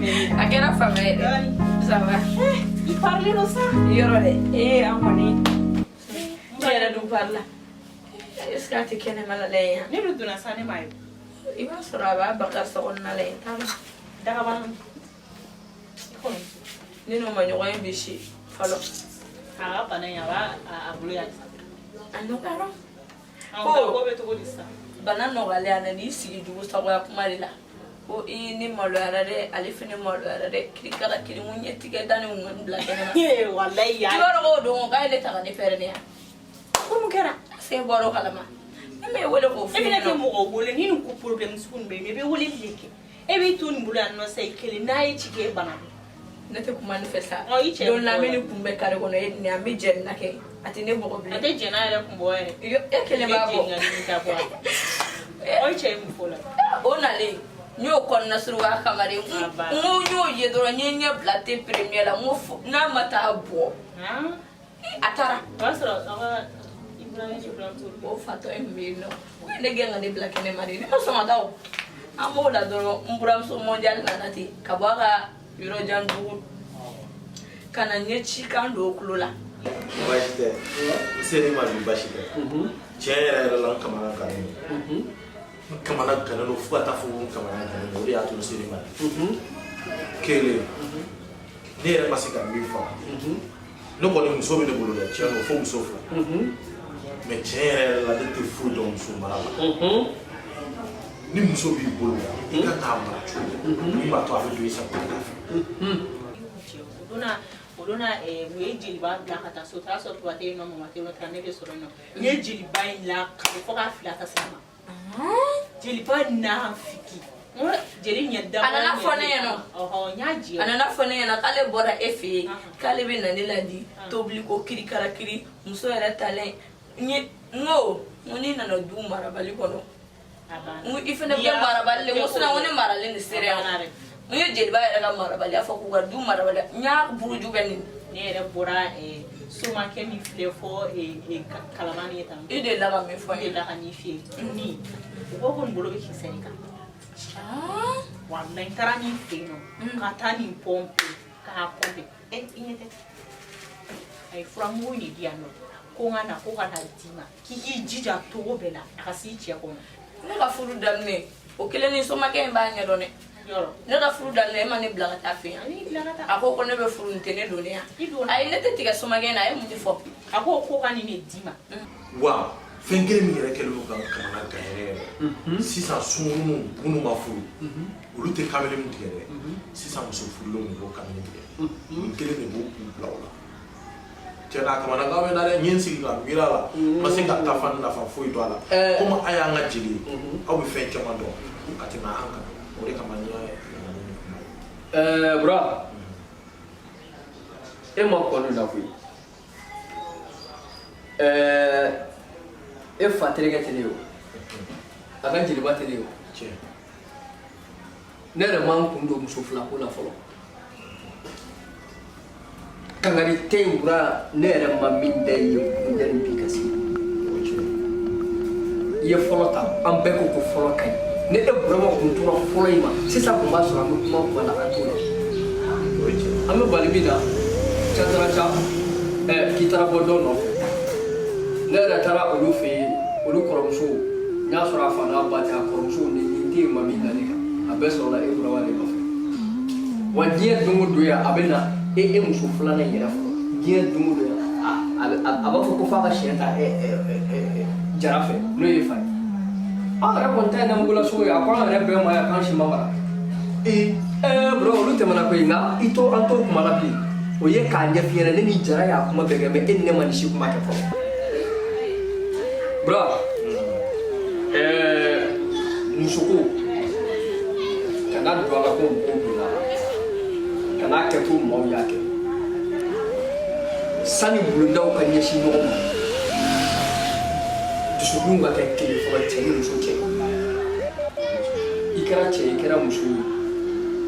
A kɛra fanga ye dɛ. Ça va. I parle no sa. Yɔrɔ dɛ. An kɔni. Cɛ yɛrɛ dun parle la. Est-ce que a tɛ kɛnɛma la yan? Ne bɛ donna sa ne ma ye. I b'a sɔrɔ a b'a baga sɔgɔnɔna la yen. Dagabana. Ne n'o ma ɲɔgɔn ye bi si fɔlɔ. A ka bana in a b'a bolo yan. A nɔgɔyara. Ko bɛ cogo di sa? Bana nɔgɔyalen a nana i sigi jugu sagoya kuma de la. Ko ne maloyara dɛ, ale fana maloyara dɛ. Kirikara kiri mun ɲɛ tigɛ da ni mun bila kɛnɛ ma. Walayi ya. I b'a dɔn k'o don k'a ye ne ta ka ne pɛrɛn ne yan. Ko mun kɛra? Se bɔra o kalama. Ne m'e wele k'o f'i ɲɛna. E bɛna kɛ mɔgɔ wele ni nin ko problème sugu nin bɛ yen, i bɛ wele de kɛ. E b'i to nin bolo yan nɔ sa i kelen n'a ye ci kɛ e bana. Ne tɛ kuma ne fɛ sa. I cɛ. Don lamini kun bɛ kare kɔnɔ e ni an bɛ jɛn na kɛ. A tɛ ne bɔgɔ bilen. A tɛ jɛn n'a yɛrɛ kun bɔ yɛrɛ. E kelen b'a bɔ. O cɛ ye mun fɔ la? O nalen n y'o kɔnɔna surunya kama de. N ko n y'o ye dɔrɔn n ye ɲɛ bila te premier la n ko n'a ma taa bɔ. A taara. O y'a sɔrɔ aw ka Ibrahima o fatɔ in kun bɛ yen nɔ. O ye ne gɛn ka ne bila kɛnɛ ma de. Ne ma sɔn ka taa o. An b'o la dɔrɔn n buramuso mondial nana ten ka bɔ a ka yɔrɔ jan dugu ka na ɲɛ ci kan don o kulo la. Baasi tɛ n se ni ma bi baasi tɛ tiɲɛ yɛrɛ yɛrɛ la n kamana gannen don n kamana gannen don fo ka taa fɔ n kamana gannen don o de y'a to n se ni ma kelen ne yɛrɛ ma se ka min faamu ne kɔni muso bɛ ne bolo dɛ tiɲɛ don fo muso fila mais tiɲɛ yɛrɛ yɛrɛ la ne tɛ foyi dɔn muso mara la ni muso b'i bolo i ka k'a mara cogo min b'a to a bɛ don i sago la o donna u ye jeliba bila ka taa so o taara sɔrɔ tuba tɛ yen nɔ mama tɛ yen nɔ taara ne bɛ sɔrɔ yen nɔ n ye jeliba in la kale fo k'a fili a ka sira ma jeliba n'a fiki jeli ɲɛ dama a nana fɔ ne ɲɛna n y'a jɛ a nana fɔ ne ɲɛna k'ale bɔra e fɛ yen k'ale bɛ na ne ladi tobili ko kiri kara kiri muso yɛrɛ talen n ko n'i nana du marabali kɔnɔ i fana bɛ marabali le n ko sinon n ko ne maralen de sera yan n ye jeliba yɛrɛ ka marabali a fɔ k'u ka du marabali n y'a buruju bɛ nin ne yɛrɛ bɔra somakɛ min filɛ fɔ kalabani ye tan i de la ka min fɔ n ye de la ka nin f'i ye ni u ko ko nin bolo bɛ kisɛ de kan walayi n taara nin fɛ yen nɔ ka taa nin pɔnpe k'a pɔnpe i ɲɛ tɛ a ye furamugu de di yan nɔ ko n ka na ko ka na d'i ma k'i k'i jija togo bɛɛ la a ka s'i cɛ kɔnɔ ne ka furu daminɛ o kelen ni somakɛ in b'a ɲɛdɔn dɛ ne ka furu daminɛ e ma ne bila ka taa fɛ yan a ko ko ne bɛ furu nin tɛ ne don ne yan ayi ne tɛ tigɛ somakɛ in na a ye mun de fɔ a ko ko ka nin de d'i ma wa fɛn kelen min yɛrɛ kɛlen don ka kamana gan yɛrɛ yɛrɛ sisan sunkuruninw minnu ma furu olu tɛ kamalen min tigɛ dɛ sisan muso furulenw de b'o kamalen tigɛ nin kelen de b'o k'u bila o la tiɲɛ na a kamana gan bɛ na dɛ n ye n sigi ka miiri a la n ma se ka taa fan nafa foyi dɔn a la komi a y'an ka jeli ye aw bɛ fɛn caman dɔn ka tɛmɛ an kan o de kama n y'a bura e ma kɔni na koyi e fa terikɛ tɛ ne ye o a ka jeliba tɛ ne ye o ne yɛrɛ man kun don muso fila ko la fɔlɔ kangari tɛ yen bura ne yɛrɛ ma min da i ye kun da ni bi ka se i ye fɔlɔ ta an bɛɛ ko ko fɔlɔ ka ɲi ne e burama kun tora fɔlɔ in ma sisan kun b'a sɔrɔ an bɛ kuma kuma la an t'o la an bɛ bali min na ca k'i taara bɔ dɔ nɔfɛ ne yɛrɛ taara olu fɛ yen olu kɔrɔmusow n y'a sɔrɔ a fa n'a ba tɛ a kɔrɔmusow ni den ma min na ne kan a bɛɛ sɔrɔla e burama de nɔfɛ wa diɲɛ don o don yan a bɛ na e muso filanan yɛrɛ fɔlɔ diɲɛ don o don yan a b'a fɔ ko f'a ka siɲɛ ta jara fɛ n'o ye fa ye an yɛrɛ kɔni ta ye namugola sogo ye a ko an yɛrɛ bɛɛ ma yan k'an si ma mara bro olu tɛmɛna koyi nka i to an t'o kuma la bilen o ye k'a ɲɛf'i ɲɛna ne ni jara y'a kuma bɛɛ kɛ mɛ e ni ne ma nin si kuma kɛ fɔlɔ bro musoko kana don a la ko mɔgɔw donna a la kan'a kɛ to maaw y'a kɛ sani bulondaw ka ɲɛsin ɲɔgɔn ma dusukun ka kɛ kelen fɔlɔ cɛ ni muso cɛ i kɛra cɛ i kɛra muso ye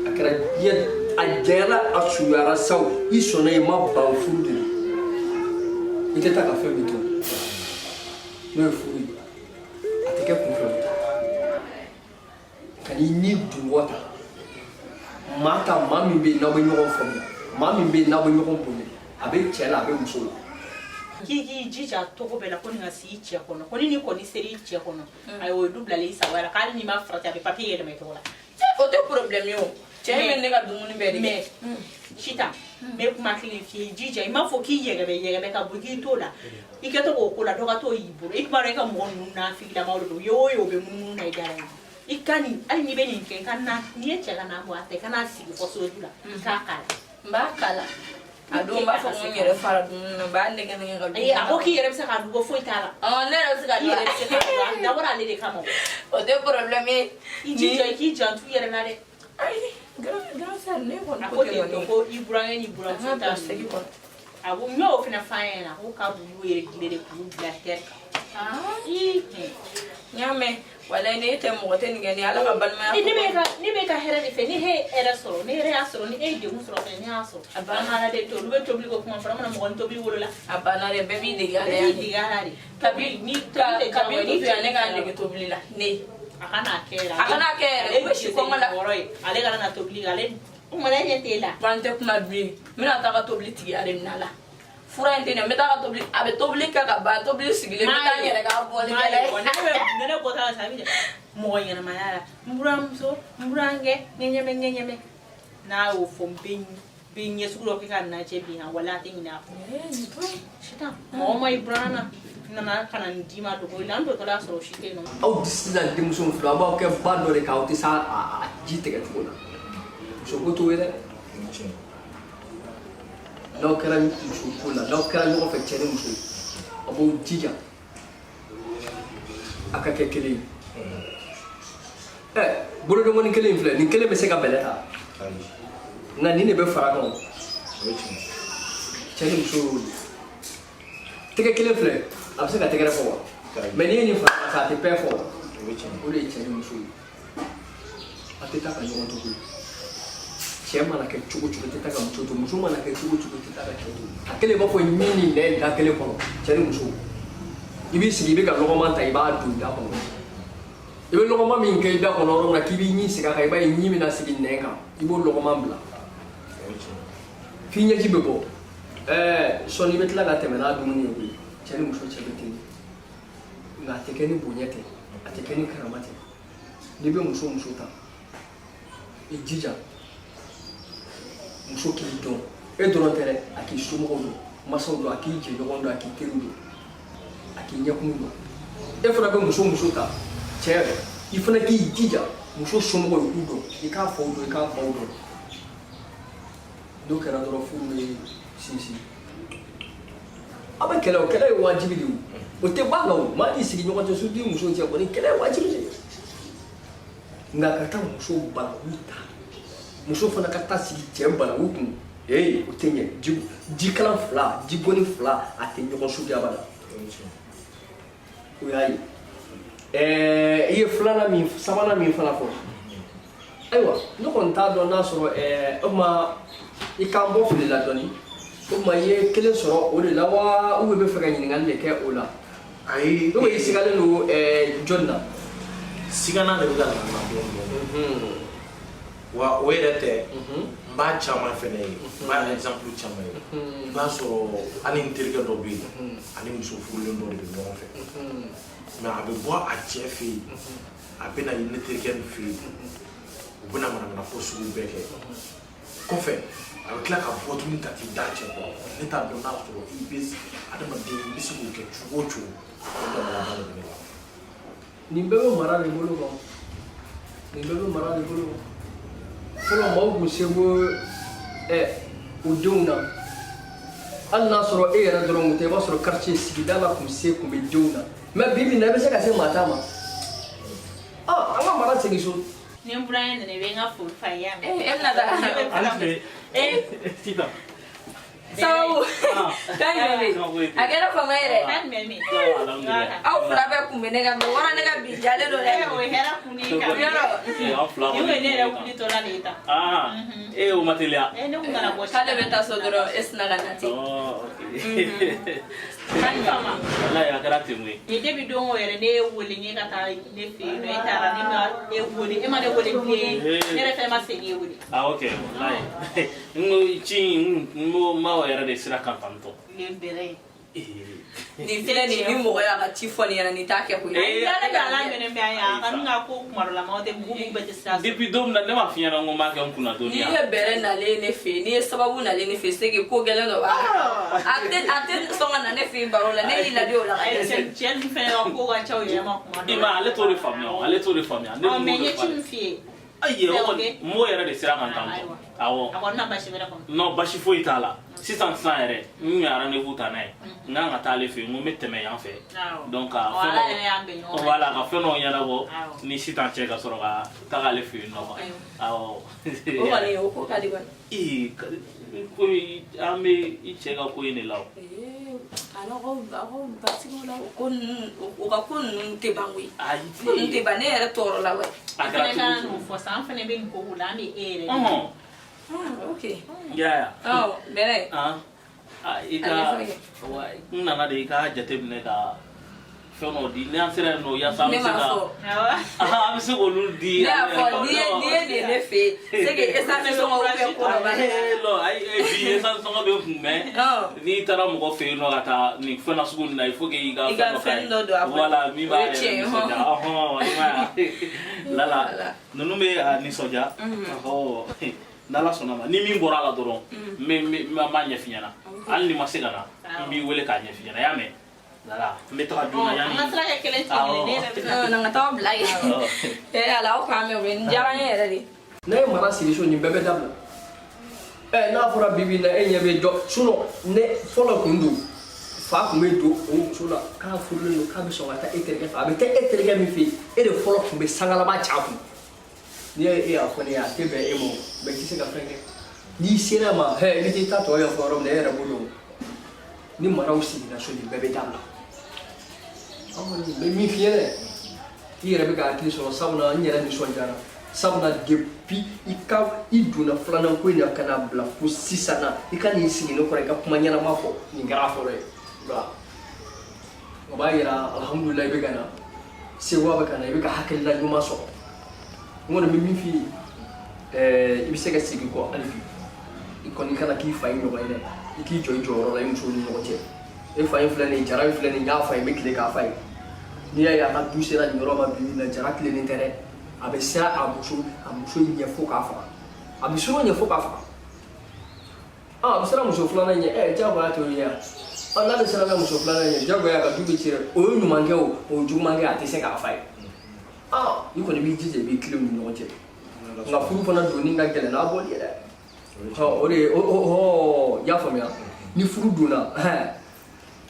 a kɛra diɲɛ a jɛra a suyara saw i sɔnna i ma ban furu de la i tɛ taa ka fɛn min to n'o ye furu ye a tɛ kɛ kunfɛ ka n'i ni dunwɔ ta mata mami be na be ɲɔgɔn faamuya mami be na be ɲɔgɔn bonya a be cɛ la a be muso la k'i jija togo bɛɛ la ko nin ka sigi cɛ kɔnɔ ko ni kɔni seri cɛ kɔnɔ ayi o ye du bilalen sago la k'ale ni ma farati a bɛ papiye yɛlɛma i tɔgɔ la o tɛ problème ye o cɛ min ne ka dumuni bɛɛ de mais Chita me kuma kelen f'i jija i m'a fɔ k'i yɛgɛbɛ ka bɔ k'i t'o la i kɛ to k'o ko la dɔ ka t'o y'i bolo i kuma dɔn i ka mɔgɔ ninnu nafigilamaw de don ye o ye o bɛ munumunu na i da la i ka nin hali n'i bɛ nin kɛ n'i ye cɛ ka na bɔ a tɛ kana sigi fɔ soju la i k'a kala n b'a kala a don b'a fɔ ko n yɛrɛ fara dumuni na n b'a nɛgɛ nɛgɛ ka dumuni a ko k'i yɛrɛ bɛ se k'a dun ko foyi t'a la ne yɛrɛ bɛ se ka i yɛrɛ bɛ se k'a dun dabɔra ale de kama o tɛ problème ye i jija i k'i janto i yɛrɛ la dɛ ayi grand sœur ne kɔni a ko ten tɔ ko i burankɛ ni buramuso t'a segi kɔnɔ a ko n y'o fana f'an ɲɛna ko ka bulu yɛrɛ gile de k'u bila terre kan n y'a mɛn walayi ne tɛ mɔgɔ tɛ nin kɛ ni ala ka balimaya ne bɛ ka hɛrɛ de fɛ ni he hɛrɛ sɔrɔ ni hɛrɛ y'a sɔrɔ ni e ye degun sɔrɔ fɛnɛ ne y'a sɔrɔ a banna de to olu bɛ tobili ko kuma fɔra mana mɔgɔ ni tobili wolola a banna de bɛɛ b'i dege ala bɛɛ b'i dege ala de kabi ne k'a dege tobili la ne a kana kɛ yɛrɛ a kana kɛ yɛrɛ u bɛ si kɔngɔ la ale kana na tobili ale kumana ɲɛ t'e la ban tɛ kuma bilen n bɛna taa ka tobili tigi ale minɛ la fura in tɛ ɲɛ n bɛ taa ka tobili a bɛ tobili kɛ ka ban tobili sigilen n bɛ taa n yɛrɛ ka bɔli kɛ ne ne bɔta la sa mɔgɔ ɲɛnamaya la n buramuso n burankɛ ŋɛɲɛmɛ n'a y'o fɔ n bɛ ɲɛ sugu dɔ kɛ ka najɛ bin kan wala a tɛ ɲinɛ a kɔ Chita mɔgɔ ma i buranna nana ka na nin d'i ma dogo la n tɔtɔ la sɔrɔ si tɛ yen nɔ aw sisan denmuso fila aw b'aw kɛ ba dɔ de kan aw tɛ se a ji tigɛ cogo la muso ko t'o ye dɛ n'aw kɛra muso ko la n'aw kɛra ɲɔgɔn fɛ cɛ ni muso aw b'aw jija a ka kɛ kelen ye bolodengɔni kelen in filɛ nin kelen bɛ se ka bɛlɛ ta nka nin de bɛ fara kan cɛ ni muso y'o de tɛgɛ kelen filɛ a bɛ se ka tɛgɛrɛ fɔ wa mɛ n'i ye nin fara kan a tɛ bɛɛ fɔ o de ye cɛ ni muso ye a tɛ taa ka ɲɔgɔn to koyi cɛ mana kɛ cogo cogo tɛ taa ka muso to muso mana kɛ cogo cogo tɛ taa ka cɛ to a kelen b'a fɔ min ni nɛ da kelen kɔnɔ cɛ ni muso i b'i sigi i bɛ ka lɔgɔman ta i b'a don da kɔnɔ i bɛ lɔgɔman min kɛ i da kɔnɔ yɔrɔ min na k'i b'i ɲi sigi a kan i b'a ye ɲi bɛna sigi nɛn kan i b'o lɔgɔman bila f'i ɲɛji bɛ bɔ sɔɔni i bɛ tila ka tɛmɛ n'a dumuni ye koyi cɛ ni muso cɛ bɛ ten nka a tɛ kɛ ni bonya tɛ a tɛ kɛ ni karama tɛ n'i bɛ muso ta i jija muso k'i dɔn e dɔrɔn tɛ dɛ a k'i somɔgɔw dɔn masaw dɔn a k'i jɛɲɔgɔn dɔn a k'i teriw dɔn a k'i ɲɛkun dɔn e fana bɛ muso ta cɛ yɛrɛ i fana k'i jija muso somɔgɔw i k'u dɔn i k'a faw dɔn i k'a baw dɔn n'o kɛra dɔrɔn furu bɛ sinsin aw bɛ kɛlɛ o kɛlɛ ye wajibi de ye o tɛ ban kan o maa t'i sigi ɲɔgɔn cɛ surtout muso cɛ kɔni kɛlɛ ye wajibi de ye nka ka taa muso balawu ta muso fana ka taa sigi cɛ balawu kun o tɛ ɲɛ jikalan fila jibɔni fila a tɛ ɲɔgɔn sugiya ba la o y'a ye i ye sabanan min fana fɔ ayiwa ne kɔni t'a dɔn n'a sɔrɔ o tuma i k'an bɔ fili la dɔɔni o tuma i ye kelen sɔrɔ o de la wa ou bien i bɛ fɛ ka ɲininkali de kɛ o la ayi o i sigalen don jɔnni na sigana de bɛ ka na dɔɔni wa o yɛrɛ tɛ n b'a caman fɛnɛ ye n b'a exemple caman ye i b'a sɔrɔ hali n terikɛ dɔ bɛ yen ani muso furulen dɔ de bɛ ɲɔgɔn fɛ mɛ a bɛ bɔ a cɛ fɛ yen a bɛ na ne terikɛ nin fɛ yen u bɛ na manamana ko sugu bɛɛ kɛ kɔfɛ a bɛ tila ka bɔ tuguni ka t'i da cɛ kɔrɔ ne t'a dɔn n'a sɔrɔ i bɛ adamaden i bɛ se k'o kɛ cogo o cogo o dabalaba de bɛ ne la. nin bɛɛ bɛ mara de bolo kan nin bɛɛ bɛ mara de bolo kan fɔlɔ maaw tun se ko u denw na hali n'a sɔrɔ e yɛrɛ dɔrɔn tun tɛ i b'a sɔrɔ quartier sigida la tun se tun bɛ denw na mɛ bi bi in na i bɛ se ka se maa ta ma an ka mara segin so. ni n burankɛ nana i bɛ n ka foli fa ye yan. e bɛna taa Sitan Sababu. Kan jumɛn bɛ a kɛra fama yɛrɛ. Kan jumɛn bɛ aw fila bɛɛ kun bɛ ne ka mɛ wara ne ka bi jalen don dɛ. o ye hɛrɛ kun ye kan. Aw fila Ni ko ne yɛrɛ wuli tɔ la de ta. O ma teliya. Ne kun kana bɔ. K'ale bɛ taa so dɔrɔn e sina ka na ten. Kan fama. Walayi a kɛra ten koyi. Depuis don o yɛrɛ ne ye wele ne ka taa ne fɛ yen nɔ e taara ne ma e wele e ma ne wele bilen ne yɛrɛ fɛnɛ ma segin e wele. Ok walayi n ko ci n ko n b'aw yɛrɛ de sira kan tantɔ. Nin bɛrɛ. Nin filɛ nin ni mɔgɔ y'a ka ci fɔ nin ɲɛna nin t'a kɛ koyi. Ne ka ala minɛ bɛ yan a ka n ka ko kuma dɔ la maaw tɛ bugu bɛɛ tɛ sira. Depuis don min na ne m'a f'i ɲɛna n ko n b'a kɛ n kunna dɔɔni. N'i ye bɛrɛ nalen ne fɛ yen n'i ye sababu nalen ne fɛ yen c'est que ko gɛlɛn dɔ b'a la. A tɛ sɔn ka na ne fɛ yen baro la ne y'i ladi o la ka dɛsɛ. Cɛ nin fɛnɛ ka ko ka ca o yɛrɛ ma kuma dɔ la. I ma ale t'o de faamuya ale t'o de faamuya. Mais n ye ci min f'i ye. Ayi o kɔni n b'o yɛrɛ de sira kan tantɔ. Awɔ. A kɔni na basi wɛrɛ kɔnɔ. Non basi foyi t'a la. Sisan yɛrɛ n kun ye rendez-vous ta n'a ye n kan ka taa ale fɛ yen n ko n bɛ tɛmɛ yan fɛ donc ka fɛn dɔ voilà ka fɛn dɔw ɲɛnabɔ ni Sitan cɛ ka sɔrɔ ka taga ale fɛ yen nɔ quoi awɔ. O kɔni o ko ka di kɔni. Komi an bɛ i cɛ ka ko in de la o. Alors aw basigiw la o ka ko ninnu tɛ ban koyi. Ayi ko ninnu tɛ ban ne yɛrɛ tɔɔrɔ la wa. A kɛra cogo cogo fɔ sisan an fɛnɛ bɛ nin ko la an bɛ e yɛrɛ. Ok. Ya. Bɛrɛ. I ka n nana de i ka jateminɛ ka fɛn dɔ di ni an sera yen nɔ yaasa an bɛ se ka an bɛ se k'olu di. Ne y'a fɔ n'i ye nin ne fɛ yen c'est que essence sɔngɔ bɛ ko dɔ b'a la. Bi essence sɔngɔ bɛ kun mɛ n'i taara mɔgɔ fɛ yen nɔ ka taa nin fɛn na sugu nin na il faut que i ka fɛn dɔ don a kɔnɔ. Voilà min b'a yɛrɛ nisɔndiya Lala ninnu bɛ a nisɔndiya n'Ala sɔnna ma ni min bɔra a la dɔrɔn n b'a ɲɛf'i ɲɛna hali ni ma se ka na n b'i wele k'a ɲɛf'i ɲɛna i y'a mɛn Lala n bɛ taga joona yanni. An ka sira kɛ kelen tigɛ ne yɛrɛ bɛ taa. N'an ka taa bila yen. Ala aw k'an mɛn o bɛ n diyara n ye yɛrɛ de. Ne ye mara sigi so nin bɛɛ bɛ dabila. N'a fɔra bi bi in na e ɲɛ bɛ jɔ sinon ne fɔlɔ kun don fa kun bɛ don o muso la k'a furulen don k'a bɛ sɔn ka taa e terikɛ fɛ a bɛ taa e terikɛ min fɛ yen e de fɔlɔ kun bɛ sangalaba ca kun. N'i ye e y'a fɔ ne ye a tɛ bɛn e ma o mɛ i tɛ se ka fɛn kɛ n'i sera ma n'i tɛ taa tɔ yan fɔ yɔrɔ min na e yɛrɛ b'o dɔn ni maraw sigira so nin bɛɛ bɛ dabila. An kɔni n bɛ min f'i ye dɛ i yɛrɛ bɛ ka hakili sɔrɔ sabula n yɛrɛ nisɔndiyara sabula depuis i donna filanan ko in na ka na bila fo sisan na i ka n'i sigi ne kɔrɔ i ka kuma ɲɛnama fɔ nin kɛra fɔlɔ ye nka o b'a yira alhamdulilayi i bɛ ka na sewa bɛ ka na i bɛ ka hakilina ɲuman sɔrɔ n kɔni bɛ min f'i ye i bɛ se ka segin kɔ hali bi i kɔni kana k'i fa ye ɲɔgɔn ye dɛ i k'i jɔ i jɔyɔrɔ la i musow ni ɲɔgɔn cɛ e fa in filɛ nin ye jara in filɛ nin ye n y'a fa ye n bɛ tile k'a fa ye n'i y'a ye a ka du sera nin yɔrɔ ma bi bi in na jara tilennen tɛ dɛ a bɛ siran a muso ɲɛ fo k'a faga a bɛ siran o ɲɛ fo k'a faga a bɛ siran muso filanan ɲɛ diyagoya t'o ye yan n'a bɛ siran muso filanan ɲɛ diyagoya ka du bɛ ci dɛ o ye ɲuman kɛ o o ye juguman kɛ a tɛ se k'a fa ye i kɔni b'i jija i b'i tilenw ni ɲɔgɔn cɛ nka furu fana donni ka gɛlɛn n'a bɔli ye dɛ o de ye i y'a faamuya ni furu donna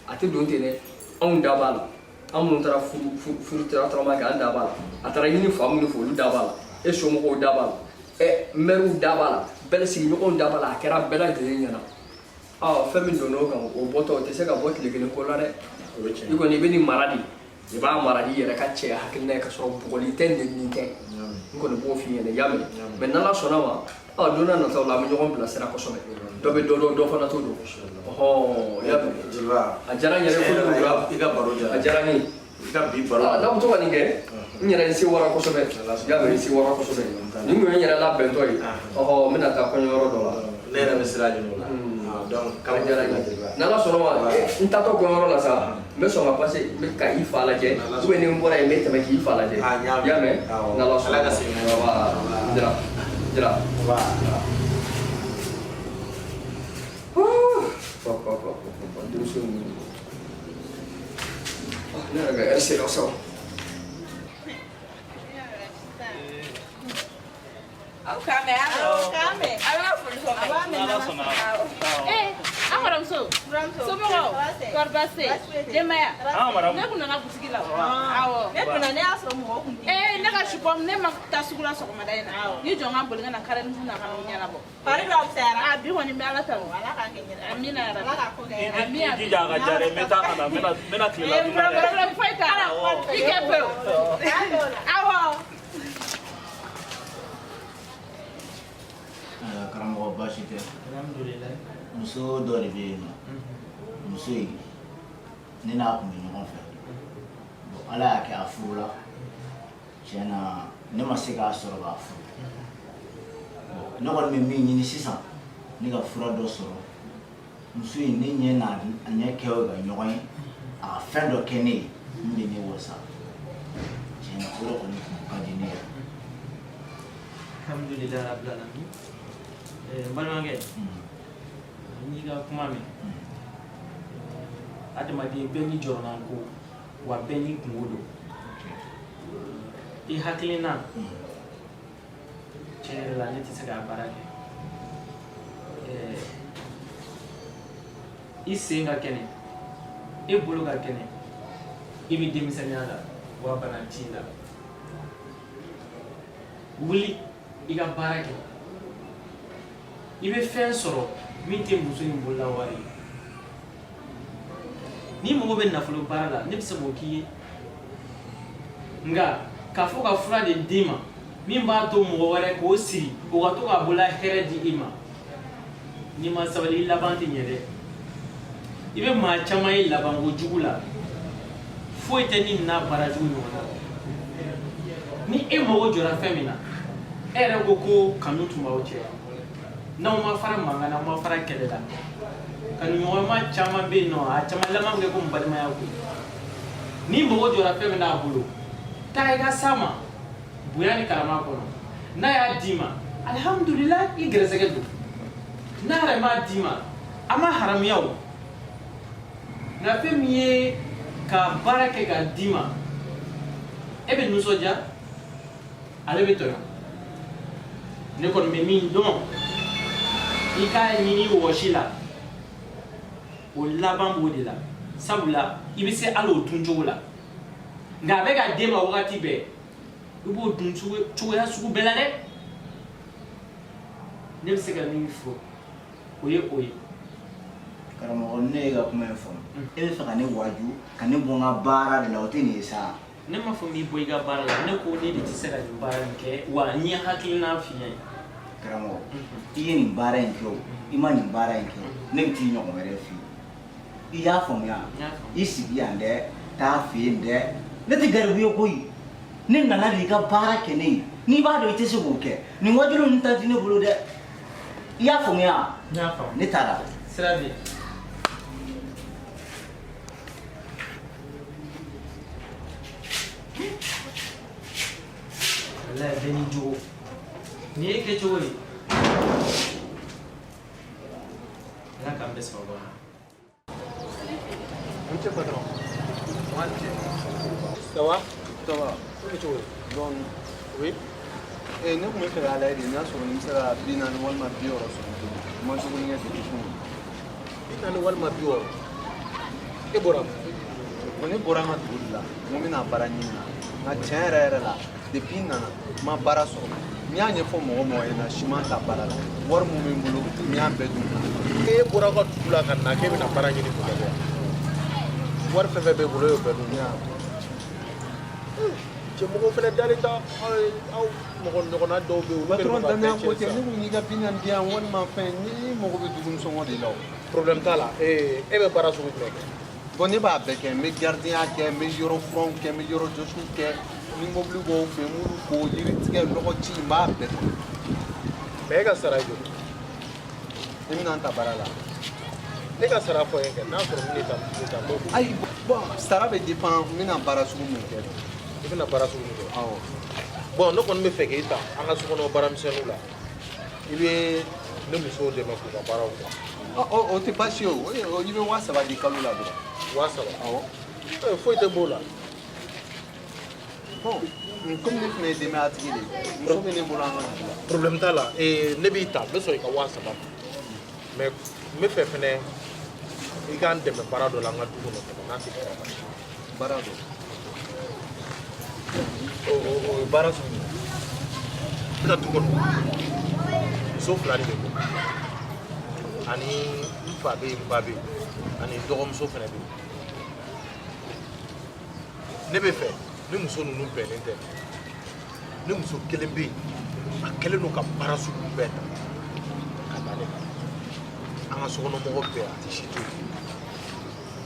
a tɛ don ten dɛ anw da b'a la an minnu taara furu taama kɛ an da b'a la a taara ɲini fa minnu fɛ olu da b'a la e somɔgɔw da b'a la mɛriw da b'a la bɛɛ sigiɲɔgɔnw da b'a la a kɛra bɛɛ lajɛlen ɲɛna fɛn min donn'o kan o bɔtɔ o tɛ se ka bɔ tile kelen ko la dɛ i kɔni i bɛ nin mara de i b'a mara n'i yɛrɛ ka cɛya hakilina ye ka sɔrɔ bugɔli tɛ nɛni tɛ n kɔni b'o f'i ɲɛna i y'a mɛn mɛ n'Ala sɔnna ma don n'a nataw la an bɛ ɲɔgɔn bilasira kosɛbɛ dɔ bɛ dɔ dɔn dɔ fana t'o dɔn i y'a mɛn a diyara n yɛrɛ kojugu a diyara n ye n'a bɛ to ka nin kɛ n yɛrɛ n se wara kosɛbɛ i y'a mɛn n se wara kosɛbɛ nin tun ye n yɛrɛ labɛntɔ ye n bɛna taa kɔɲɔyɔrɔ dɔ la ne yɛrɛ bɛ sira ɲini o la a diyara n ye n'Ala sɔnna ma n taatɔ kɔɲɔyɔrɔ la sa n bɛ sɔn ka pase n bɛ ka i fa lajɛ ou ni n bɔra yen n bɛ tɛmɛ k'i fa lajɛ i y'a mɛn n'Ala sɔnna ma jira denmuso ninnu ne yɛrɛ ka ɛri sera sa aw k'an mɛn a bɛ ka foli fɔ N'Ala sɔnna madame so somɔgɔw kɔri baasi tɛ denbaya madame ne kun nana butigi la awɔ ne donna ne y'a sɔrɔ mɔgɔ kun tɛ ne ka supɔmu ne ma taa sugu la sɔgɔmada in na ni jɔn ka boli ka na kare ni na ka n'o ɲɛnabɔ pari dɔ fisayara bi kɔni bɛ ala ta ala k'a kɛ ɲɛnɛ amina yɛrɛ ala k'a ko kɛ amina jija a ka jare n bɛ taa ka na n bɛna tilela dun dɛ problème foyi t'a la i kɛ pewu awɔ karamɔgɔ baasi tɛ muso dɔ de bɛ yen nɔ muso in ne n'a kun bɛ ɲɔgɔn fɛ ala y'a kɛ a furula tiɲɛ na ne ma se k'a sɔrɔ k'a furu ne kɔni bɛ min ɲini sisan ne ka fura dɔ sɔrɔ muso in ne ɲɛ n'a a ɲɛ kɛ o ka ɲɔgɔn ye a ka fɛn dɔ kɛ ne ye min bɛ ne wasa tiɲɛ na o de kɔni kun ka di ne ye. Alhamdulillah rabbil alamin. Balimakɛ n'i ka kuma mɛn adamaden bɛɛ n'i jɔrɔna ko wa bɛɛ n'i kungo don i hakilina tiɲɛ yɛrɛ la ne tɛ se k'a baara kɛ i sen ka kɛnɛ i bolo ka kɛnɛ i bɛ denmisɛnniya la wa bana t'i la wuli i ka baara kɛ i bɛ fɛn sɔrɔ min tɛ muso in bolola wari ye ni mago bɛ nafolo baara la ne bɛ se k'o k'i ye nka k'a fɔ ka fura de d'i ma min b'a to mɔgɔ wɛrɛ k'o siri o ka to k'a bolola hɛrɛ di i ma n'i ma sabali i laban tɛ ɲɛ dɛ i bɛ maa caman ye labanko jugu la foyi tɛ ni n'a baara jugu ɲɔgɔn na ni e mago jɔra fɛn min na e yɛrɛ ko ko kanu tun b'aw cɛ n'aw ma fara mankan na aw ma fara kɛlɛ la kanuɲɔgɔnma caman bɛ yen nɔ a caman laban bɛ kɛ komi balimaya ko ni mago jɔra fɛn min n'a bolo taa i ka s'a ma bonya ni karama kɔnɔ n'a y'a d'i ma alihamudulila i gɛrɛsɛgɛ don n'a yɛrɛ m'a d'i ma a ma haramuya o nka fɛn min ye ka baara kɛ k'a d'i ma e bɛ nisɔndiya ale bɛ tɔɲɔ ne kɔni bɛ min dɔn i k'a ɲini wɔsi la o laban b'o de la sabula i bɛ se hali o dun cogo la nka a bɛ ka d'e ma wagati bɛɛ i b'o dun cogoya sugu bɛɛ la dɛ ne bɛ se ka min fɔ o ye o ye. karamɔgɔ ne ye ka kuma in faamu e bɛ fɛ ka ne waaju ka ne bɔ n ka baara de la o tɛ nin ye sa. ne ma fɔ n b'i bɔ i ka baara la ne ko ne de tɛ se ka nin baara in kɛ wa n ye hakilina f'i ye. karamɔgɔ i ye nin baara in kɛ o i ma nin baara in kɛ ne bɛ t'i ɲɔgɔn wɛrɛ f'i ye i y'a faamuya i sigi yan dɛ taa fɛ yen dɛ ne tɛ garibu ye koyi ne nana de i ka baara kɛ ne ye n'i b'a dɔn i tɛ se k'o kɛ nin wajulu ninnu ta ti ne bolo dɛ i y'a faamuya ne taara. sira bɛ yen. wala bɛɛ n'i jogo nin ye kɛcogo ye ala k'an bɛɛ sababu ma. Monsieur le patron. Ça va? Ça va. Donc, oui. Et nous, nous faisons la idée, nous sommes là, bien à nous, ma bio, moi, je voulais dire bien à nous, ma bio. Et Boram. On est Boram à tout là. Nous sommes à Baranina. Na tiens, là. Depuis nana, ma baraso. Nya nye fo mo na shima ta barala. War mu min bulu, nya bedu. E Boram ko tula kan na ke na barani ni ko do. War fe be bulu yo bedu nya. Je mo ko fele dalita au mo ko no na do be. Patron dana ko te ni ga binan dia won ma fe ni mo ko be dugum so ngodi law. Problème ta la e be baraso ko nek. Boni ba be ke me gardien ke me yoro front ke me yoro josu ke ni mobile go fe mu ko yiri tige logo ci ba be. Me ga sara jo. Ni nan ta barala. Ne ga sara fo en ke na ko ni ta mo. Ai bon sara be dépend mi na barasu mu ke. I na barasu mu ke. Awo. Bon no kon me fe ke ita an ga su ko no baram senu la. I be ne muso de ma ko ba baraw ko. O te pasio o ni be wasa ba di kalu la do. Wasa ba. Awo. Foi te bola. Bon, comme nous venons de mettre nous sommes venus pour problème là et ne bita be so ka wasa ba mais me fe fene i k'an dɛmɛ baara dɔ la an ka du kɔnɔ n'a tɛ kɛra baara dɔ o ye baara sugu ye ne ka du kɔnɔ muso 2 de bɛ bɔ ani n fa bɛ yen n ba bɛ yen ani dɔgɔmuso fana bɛ yen ne bɛ fɛ ni muso ninnu bɛnnen tɛ ni muso kelen bɛ yen a kɛlen don ka baara sugu bɛɛ ta ka da ne kan an ka sokɔnɔmɔgɔ bɛɛ a tɛ si to yen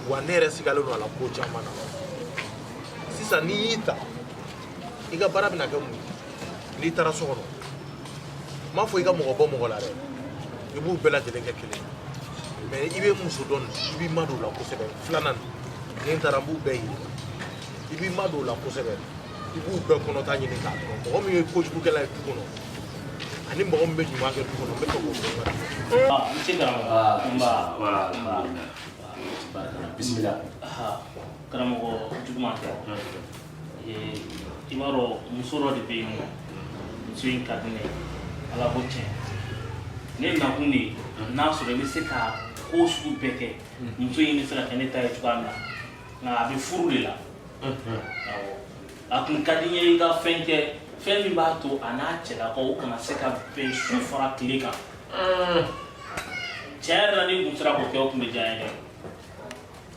wa ne yɛrɛ sigalen don a la ko caman na sisan n'i y'i ta i ka baara bɛna kɛ mun ye n'i taara so kɔnɔ n m'a fɔ i ka mɔgɔ bɔ mɔgɔ la dɛ i b'u bɛɛ lajɛlen kɛ kelen mais i bɛ muso dɔn i b'i ma don o la kosɛbɛ filanan ni n taara n b'u bɛɛ yiri i b'i ma don o la kosɛbɛ i b'u bɛɛ kɔnɔta ɲini k'a dɔn mɔgɔ min ye kojugukɛla ye du kɔnɔ ani mɔgɔ min bɛ ɲuman kɛ du kɔnɔ n bɛ fɛ k'o dɔn. Bismillah. Karamɔgɔ juguman tɛ i b'a dɔn muso dɔ de bɛ yen nɔ muso in ka di ne ye ala ko tiɲɛ ne nakun de n'a sɔrɔ i bɛ se ka ko sugu bɛɛ kɛ muso in bɛ se ka kɛ ne ta ye cogoya min na nka a bɛ furu de la a kun ka di n ye i ka fɛn kɛ fɛn min b'a to a n'a cɛlakaw o kana se ka bɛn su fara tile kan tiɲɛ yɛrɛ la ni kun sera k'o kɛ o tun bɛ diya n ye dɛ.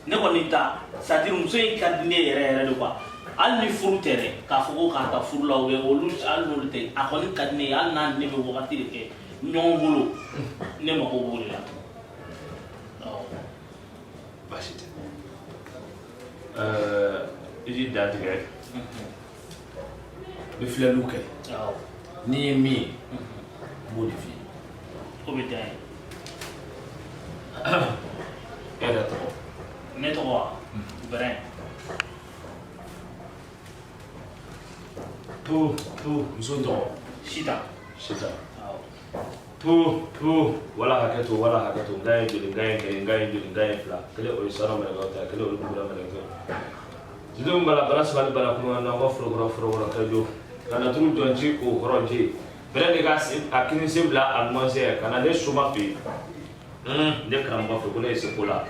Ne kɔni ta c'est-à-dire muso in ka di ne yɛrɛ yɛrɛ de quoi hali ni furu tɛ dɛ k'a fɔ ko k'a ta furu la olu hali n'olu tɛ a kɔni ka di ne ye hali n'a ne bɛ wagati de kɛ ɲɔgɔn bolo ne mago b'o de la. Baasi tɛ i k'i dan tigɛ i filɛliw kɛ n'i ye min ye n b'o de f'i ye. O bɛ diya n ye. E yɛrɛ tɔgɔ. Ne tɔgɔ Bɛrɛn. Muso tɔgɔ. Sita. Wala hakɛ to wala hakɛ to n ka ye joli n ka ye kelen n ka ye joli n ka ye fila kelen o ye sara mɛlɛkɛw ta kelen o ye bugura mɛlɛkɛw jidenw bala bara sabali bala kuma na ko forokɔrɔ kɛ jo ka na turu jɔnji k'o hɔrɔnji bɛrɛ de ka a kini sen bila a numansɛ ka na ne soma fɛ yen ne karamɔgɔ fɛ ko ne ye seko la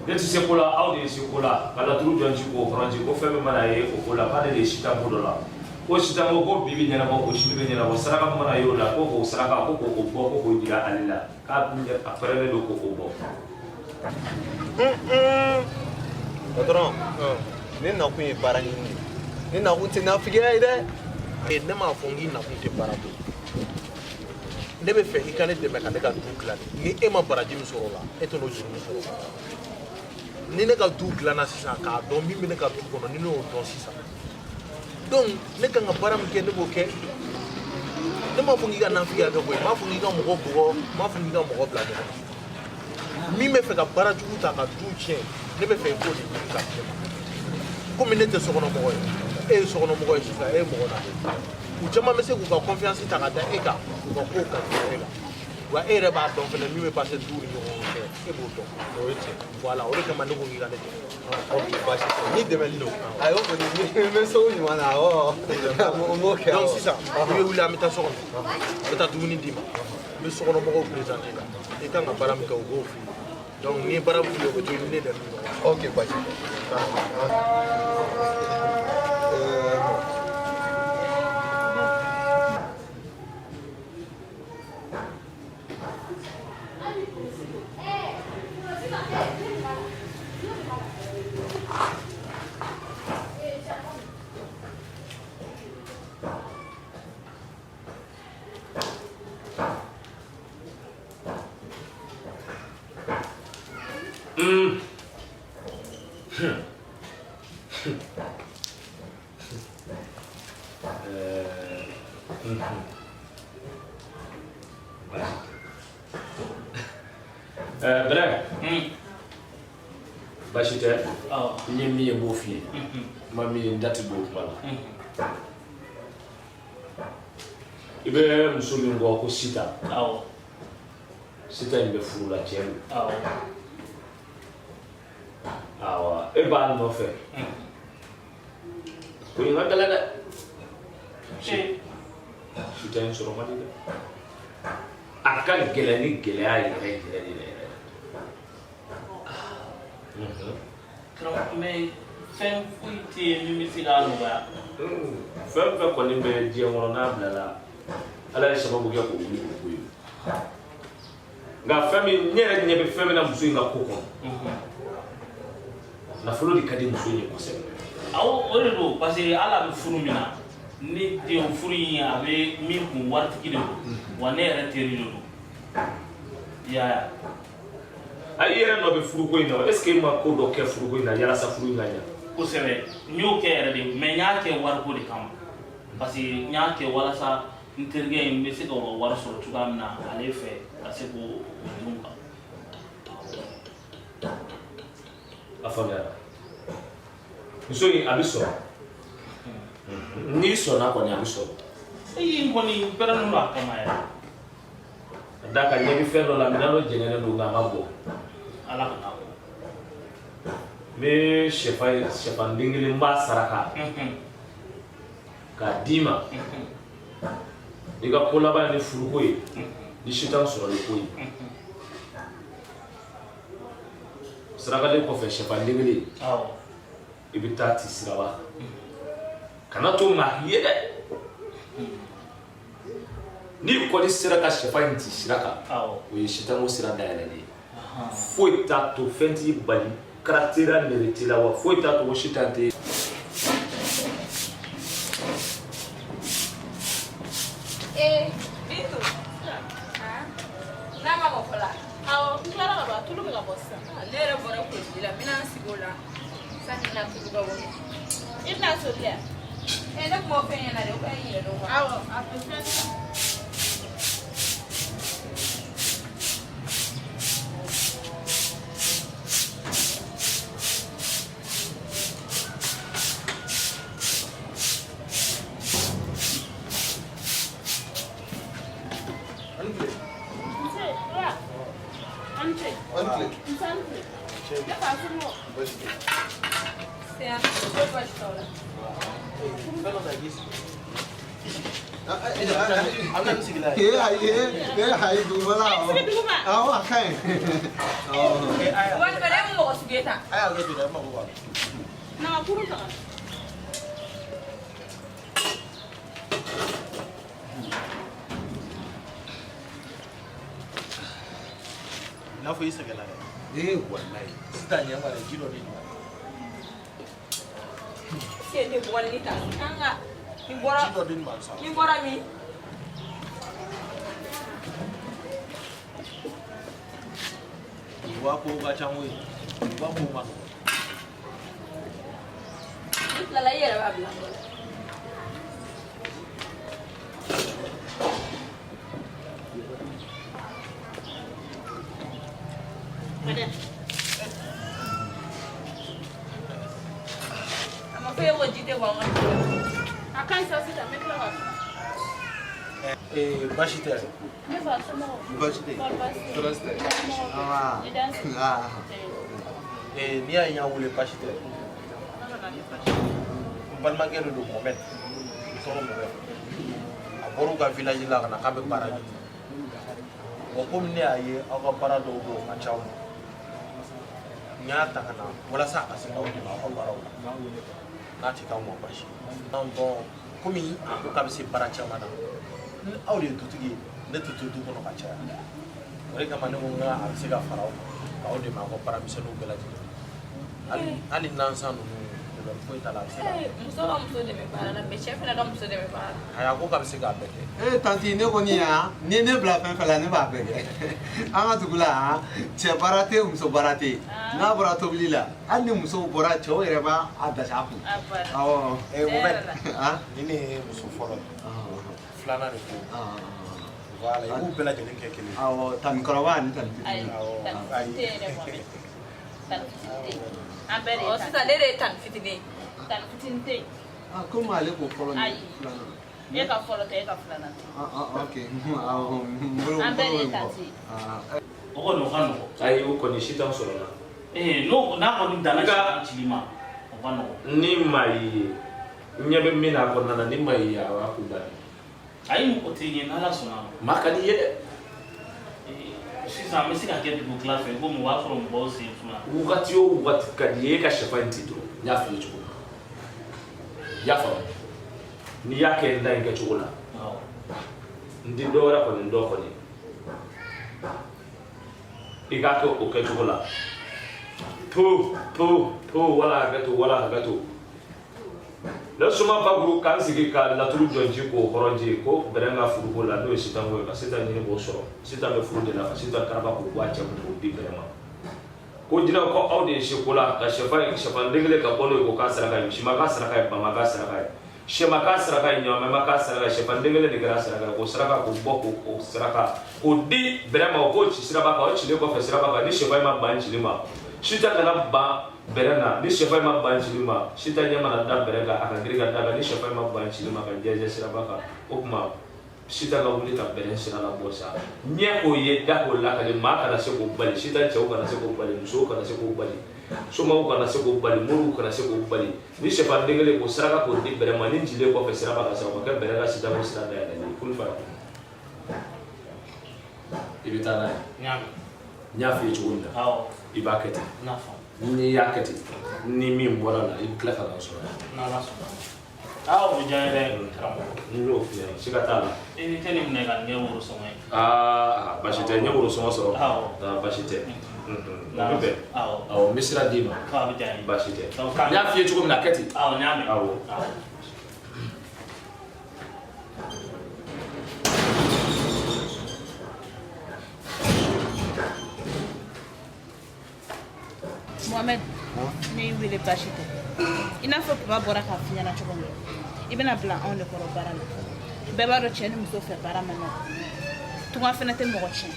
ne tɛ se ko la aw de ye se ko la ka na turu jɔnji k'o hɔrɔnji ko fɛn min mana ye o ko la k'ale de ye sitanko dɔ la ko sitanko ko bi bɛ ɲɛnabɔ ko sini bɛ ɲɛnabɔ saraka mana ye o la ko k'o saraka ko k'o bɔ ko k'o jira ale la k'a pɛrɛnnen don ko k'o bɔ. Patron ne nakun ye baara ɲini ne nakun tɛ nafigiya ye dɛ ne m'a fɔ n k'i nakun tɛ baara to ne bɛ fɛ i ka ne dɛmɛ ka ne ka du dilan ni e ma baraji min sɔrɔ o la e tɛ n'o juru min sɔrɔ ni ne ka du dilanna sisan k'a dɔn min bɛ ne ka du kɔnɔ ni ne y'o dɔn sisan donc ne kan ka baara min kɛ ne b'o kɛ ne m'a fɔ k'i ka nafigiya kɛ koyi n m'a fɔ k'i ka mɔgɔ bugɔ n m'a fɔ k'i ka mɔgɔ bila ɲɔgɔn na min bɛ fɛ ka baara jugu ta ka du tiɲɛ ne bɛ fɛ i k'o de ɲini ka kɛ komi ne tɛ sokɔnɔmɔgɔ ye e ye sokɔnɔmɔgɔ ye sisan e ye mɔgɔ na u caman bɛ se k'u ka confiance ta ka da e kan k'u ka kow ka kɛ e la wa e yɛrɛ b'a dɔn fɛnɛ min bɛ passer du ni ɲɔgɔn cɛ e b'o dɔn o ye tiɲɛ voilà o de kama ne ko k'i ka ne dɛmɛ ok baasi tɛ ni dɛmɛli don a y'o fɔ n bɛ sogo ɲuman na awɔ n b'o kɛ donc sisan i bɛ wuli an bɛ taa so kɔnɔ n bɛ taa dumuni d'i ma n bɛ sokɔnɔmɔgɔw présenter la i kan ka baara min kɛ u b'o f'i ye donc ni baara min f'i ye o bɛ to i ni ne dɛmɛ ok baasi tɛ Bɛrɛ baasi tɛ n ye min ye n b'o f'i ye n ma min ye n da tɛ don o kuma la i bɛ muso min kɔ ko Sita Sita in bɛ furu la tiɲɛ don awɔ e b'a nɔfɛ ko in ka gɛlɛn dɛ Sita in sɔrɔ man di dɛ a ka gɛlɛn ni gɛlɛya yɛrɛ yɛrɛ de yɛrɛ mais fɛn foyi tɛ yen min bɛ se k'a nɔgɔya. Fɛn fɛn kɔni bɛ diɲɛ kɔnɔ n'a bilala ala ye sababu kɛ k'o wuli k'o bɔ yen nka fɛn min ne yɛrɛ ɲɛ bɛ fɛn min na muso in ka ko kɔnɔ nafolo de ka di muso in ye kosɛbɛ. Awɔ o de don parce que ala bɛ furu min na ne den furu in a bɛ min kun waritigi de don wa ne yɛrɛ teri de don i y'a ye. I yɛrɛ nɔ bɛ furuko in na est ce que e ma ko dɔ kɛ furuko in na yalasa furu in ka ɲa. Kosɛbɛ n y'o kɛ yɛrɛ de mais n y'a kɛ wariko de kama parce que n y'a kɛ walasa n terikɛ in bɛ se ka wari sɔrɔ cogoya min na ale fɛ ka se k'o dun kan. A faamuyara muso in a bɛ sɔrɔ n'i sɔnna kɔni a bɛ sɔrɔ. n kɔni n pɛrɛnnen don a kama yɛrɛ. Ka d'a kan ɲɛ bɛ fɛn dɔ la minɛn dɔ jɛngɛnen don nka a ma bɔ. Ala ka taa bɔ. N bɛ sɛfan den kelen b'a saraka k'a d'i ma i ka ko laban ni furuko ye ni sitan sɔrɔli ko ye. Sarakalen kɔfɛ sɛfan den kelen i bɛ taa ti siraba kana to maa ye dɛ n'i kɔni sera ka sɛfan in ti sira kan o ye sitanko sira dayɛlɛ de ye foyi t'a to fɛn t'i bali karatera nere t'i la wa foyi t'a to ko sitan tɛ. Bintu n'a ma mɔ fɔlɔ Awɔ, n tilara ka ban, tulu bɛ ka bɔ sisan. ne yɛrɛ bɔra kosili la n bɛna n sigi o la sani n na tulu ka bɔ. I bɛna soli yan? ne tun b'o fɛn ɲɛna de o ka ɲi yɛrɛ dɔn wa. Awɔ, a tɛ fɛn dɛ. N'a fɔ i sɛgɛnna dɛ. Walayi sisan ɲɛ ma dɛ ji dɔ de nɔ. Se tɛ bɔli ta an ka nin bɔra Ji dɔ de nɔ sa. nin bɔra min. Wa ko ka ca koyi wa ko ma. I tilala i yɛrɛ b'a bila. A ma fɔ e ko ji tɛ bɔ an ka tulu la. A ka ɲi sa sisan, n bɛ tila ka fɔ. Baasi tɛ. Ne fa somɔgɔw. Baasi tɛ yen. Tɔɔrɔ tɛ. I da n N'i y'a ye n y'a wele baasi tɛ. N balimakɛ de don Mohamed. N tɔgɔ Mohamed. A bɔra u ka village la ka na k'a bɛ baara ɲini. Komi ne y'a ye aw ka baara dɔw bɛ yen o ka ca aw ma. N y'a ta ka na walasa a ka se k'aw dɛmɛ aw ka baaraw la. N'a tɛ k'aw ma baasi ye. Komi a ko k'a bɛ se baara caman na. Ni aw de ye dutigi ye ne tɛ to du kɔnɔ ka caya. O de kama ne ko n ka a bɛ se ka fara aw kan k'aw dɛmɛ aw ka baaramisɛnninw bɛɛ lajɛlen. Hali nansan ninnu foyi t'a la a bɛ se ka. Muso ka muso dɛmɛ baara la mais cɛ fana ka muso dɛmɛ baara la. A ko k'a bɛ se k'a bɛɛ kɛ. Tanti ne kɔni yan ni ne bila fɛn fɛn la ne b'a bɛɛ kɛ an ka dugu la cɛ baara tɛ muso baara tɛ n'a bɔra tobili la hali ni musow bɔra cɛw yɛrɛ b'a dasi a kun. Awɔ. Mohamed ni ne ye muso fɔlɔ ye filanan de ko. Voilà i b'u bɛɛ lajɛlen kɛ kelen. Awɔ tanikɔrɔba ani tanitigi. Ayi, tanifitini tɛ yen dɛ Mohamed. Tanifitini tɛ yen. An bɛɛ de ye sisan ne de ye tanifitini ye. Tanifitini tɛ yen. Komi ale ko fɔlɔ ni Ayi. filanan. E ka fɔlɔ tɛ, e ka filanan tɛ. Ok. An bɛɛ de ye tanti ye. O kɔni o ka nɔgɔn. Ayi o kɔni sitan sɔrɔla. N'a kɔni danna sitan cili ma o ka nɔgɔn. Ni maa y'i ye n ɲɛ bɛ min n'a kɔnɔna na ni maa y'i ye a b'a kun da. Ayi o tɛ ɲɛ n'Ala sɔnna ma. Maa ka di i ye dɛ. sisan an bɛ se ka kɛ dugu tila fɛ komi o b'a sɔrɔ mɔgɔw sen suma wagati o wagati ka di ye e ka sɛfan ti dɔrɔn n y'a f'i ye cogo min i y'a faamu n'i y'a kɛ n da in kɛcogo la n ti dɔ wɛrɛ kɔni n dɔ kɔni i k'a kɛ o kɛcogo la to wala hakɛ to ne suma bakuru k'an sigi ka laturu jɔnji k'o hɔrɔnji ko bɛrɛ ka furuko la n'o ye sitan ko ye ka sitan ɲini k'o sɔrɔ sitan bɛ furu de la ka sitan karaba k'o bɔ a cɛ k'o di bɛrɛ ma ko jinɛw ko aw de ye seko la ka sɛfan den kelen ka bɔ n'o ye k'o k'a saraka ye misi ma k'a saraka ye ba ma k'a saraka ye sɛ ma k'a saraka ye ɲaamɛ ma k'a saraka ye sɛfan den kelen de kɛra saraka ye k'o saraka k'o bɔ k'o saraka k'o di bɛrɛ ma o k'o ci siraba kan o cilen kɔfɛ siraba kan ni sɛfan ma ban cili ma sitan kana ban bɛrɛ na ni sɛfan ma ban cili ma sitan ɲɛ mana da bɛrɛ kan a ka girin ka da kan ni sɛfan ma ban cili ma ka jɛjɛ siraba kan o tuma sitan ka wuli ka bɛrɛ sira la bɔ sa ɲɛ k'o ye da k'o lakali maa kana se k'o bali sitan cɛw kana se k'o bali musow kana se k'o bali somaw kana se k'o bali moriw kana se k'o bali ni sɛfan den kelen k'o saraka k'o di bɛrɛ ma ni cilen kɔfɛ siraba kan sa o ka kɛ bɛrɛ ka sitan ko sira dayɛlɛ ni kulu fara i bɛ taa n'a ye n y'a f'i ye cogo min na i b'a kɛ ten ni y'a kɛ ten ni min bɔra la i bɛ tila ka na sɔrɔ o diya n ye dɛ n y'o f'i ye siga t'a la i ni tɛ nin minɛ ka nin kɛ worosɔngɔ ye basi tɛ n ye worosɔngɔ sɔrɔ basi tɛ o bɛ bɛn awɔ n bɛ sira d'i ma basi tɛ n y'a f'i ye cogo min na kɛ ten n y'a mɛn awɔ Mohamed, ne wele basi tɛ i n'a fɔ papa bɔra k'a f'i ɲɛna cogo min i bɛna bila anw de kɔrɔ baara la bɛɛ b'a dɔn cɛ ni muso fɛ baara man nɔgɔn tunga fɛnɛ tɛ mɔgɔ tiɲɛ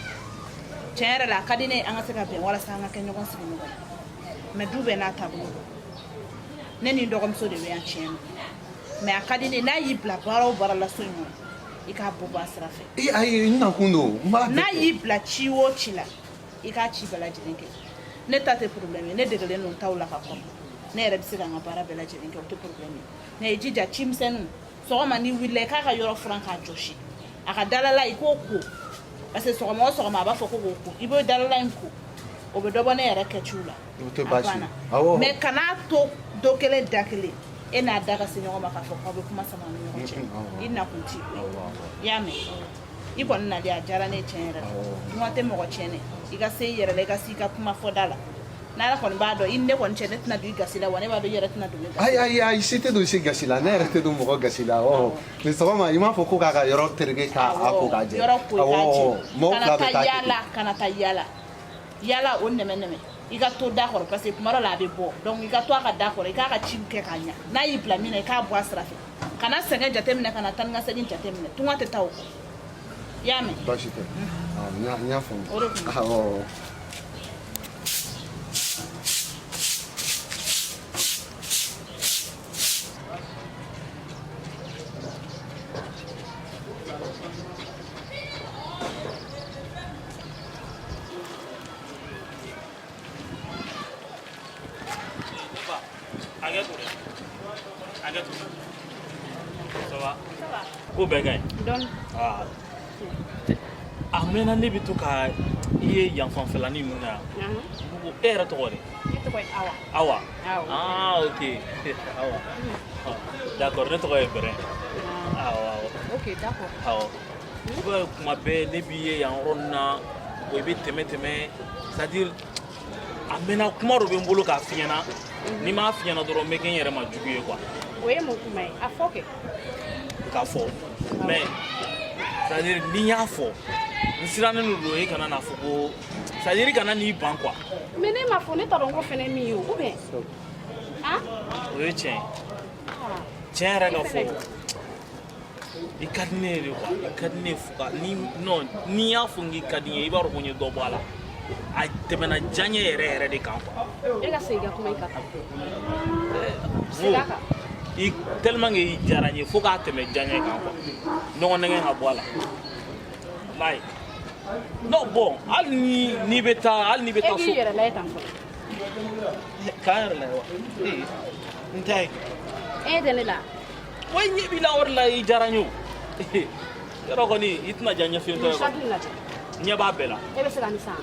tiɲɛ yɛrɛ la a ka di ne ye an ka se ka bɛn walasa an ka kɛ ɲɔgɔn sigi ɲɔgɔn mɛ du bɛɛ n'a taabolo ne ni dɔgɔmuso de bɛ yan tiɲɛ mɛ a ka di ne n'a y'i bila baara o baara la so in kɔnɔ i k'a bɔ a sira fɛ ayi n nakun don n'a y'i bila ci o ci la i k'a ci bɛɛ lajɛlen kɛ ne ta tɛ problème ye ne degelen don taw la ka kɔrɔ ne yɛrɛ bɛ se ka n ka baara bɛɛ lajɛlen kɛ o tɛ problème ye mɛ i jija cimisɛnninw sɔgɔma n'i wulila i k'a ka yɔrɔ furan k'a jɔsi a ka dalala i k'o ko parce que sɔgɔma o sɔgɔma a b'a fɔ ko k'o ko i b'o dalala in ko o bɛ dɔ bɔ ne yɛrɛ kɛciw la a banna mɛ kana to do kelen da kelen e n'a da ka se ɲɔgɔn ma k'a fɔ k'aw bɛ kuma sama ni ɲɔgɔn cɛ i nakun t'i bolo i y'a mɛn i kɔni nali a diyara ne tiɲɛ yɛrɛ la kuma tɛ mɔgɔ tiɲɛ i ka se i yɛrɛ la i ka se i ka kuma fɔda la n'ala kɔni b'a dɔn i ne kɔni cɛ ne tɛna don i gasi la wa ne b'a dɔn i yɛrɛ tɛna don ne gasi la ayi si tɛ don si gasi la ne yɛrɛ tɛ don mɔgɔ gasi la mɛ sɔgɔma i m'a fɔ ko k'a ka yɔrɔ tereke k'a ko k'a jɛ yɔrɔ ko k'a jɛ kana taa yaala yaala o nɛmɛ i ka to da kɔrɔ parce que kuma dɔ la a bɛ bɔ donc i ka to a ka da kɔrɔ i k'a ka ciw kɛ k'a ɲa n'a y'i bila min na i k'a bɔ a sira fɛ kana sɛgɛn jateminɛ kana taa ni ka segin jateminɛ tunga tɛ taa o kɔ i y'a mɛn baasi tɛ n y'a faamu o de kun ko bɛɛ ka ɲi a mɛnna ne bɛ to ka i ye yan fanfɛlanin ninnu na yan e yɛrɛ tɔgɔ de awa ok awa d'accord ne tɔgɔ ye bɛrɛ awɔ i b'a ye kuma bɛɛ ne b'i ye yan yɔrɔ nin na o i bɛ tɛmɛ c'est à dire a mɛnna kuma dɔ bɛ n bolo k'a f'i ɲɛna n'i m'a f'i ɲɛna dɔrɔn n bɛ kɛ n yɛrɛ ma jugu ye quoi o ye mun kuma ye a fɔ kɛ k'a fɔ mais c'est à dire n'i y'a fɔ n sirannen don e kana n'a fɔ ko c'est à dire i kana n'i ban quoi mais ne m'a fɔ ne t'a dɔn ko fɛnɛ min ye o bien o ye tiɲɛ tiɲɛ yɛrɛ ka fɔ i ka di ne ye de quoi i ka di ne ye fo ka n'i y'a fɔ k'i ka di n ye i b'a dɔn ko n ye dɔ bɔ a la a tɛmɛna diya n ye yɛrɛ yɛrɛ de kan quoi e ka segin ka kuma i ka kan i tellement que i diyara n ye fo k'a tɛmɛ diya n ye kan quoi ɲɔgɔn nɛgɛ ka bɔ a la like non bon hali n'i bɛ taa so e k'i yɛrɛ layɛ tan fɔlɔ k'an yɛrɛ layɛ wa n tɛ e tɛ ne la wa ɲɛ b'i la o de la i diyara n ye o yɔrɔ kɔni i tɛna diya ɲɛfilentɔ ye quoi ɲɛ b'a bɛɛ la e bɛ se ka nin san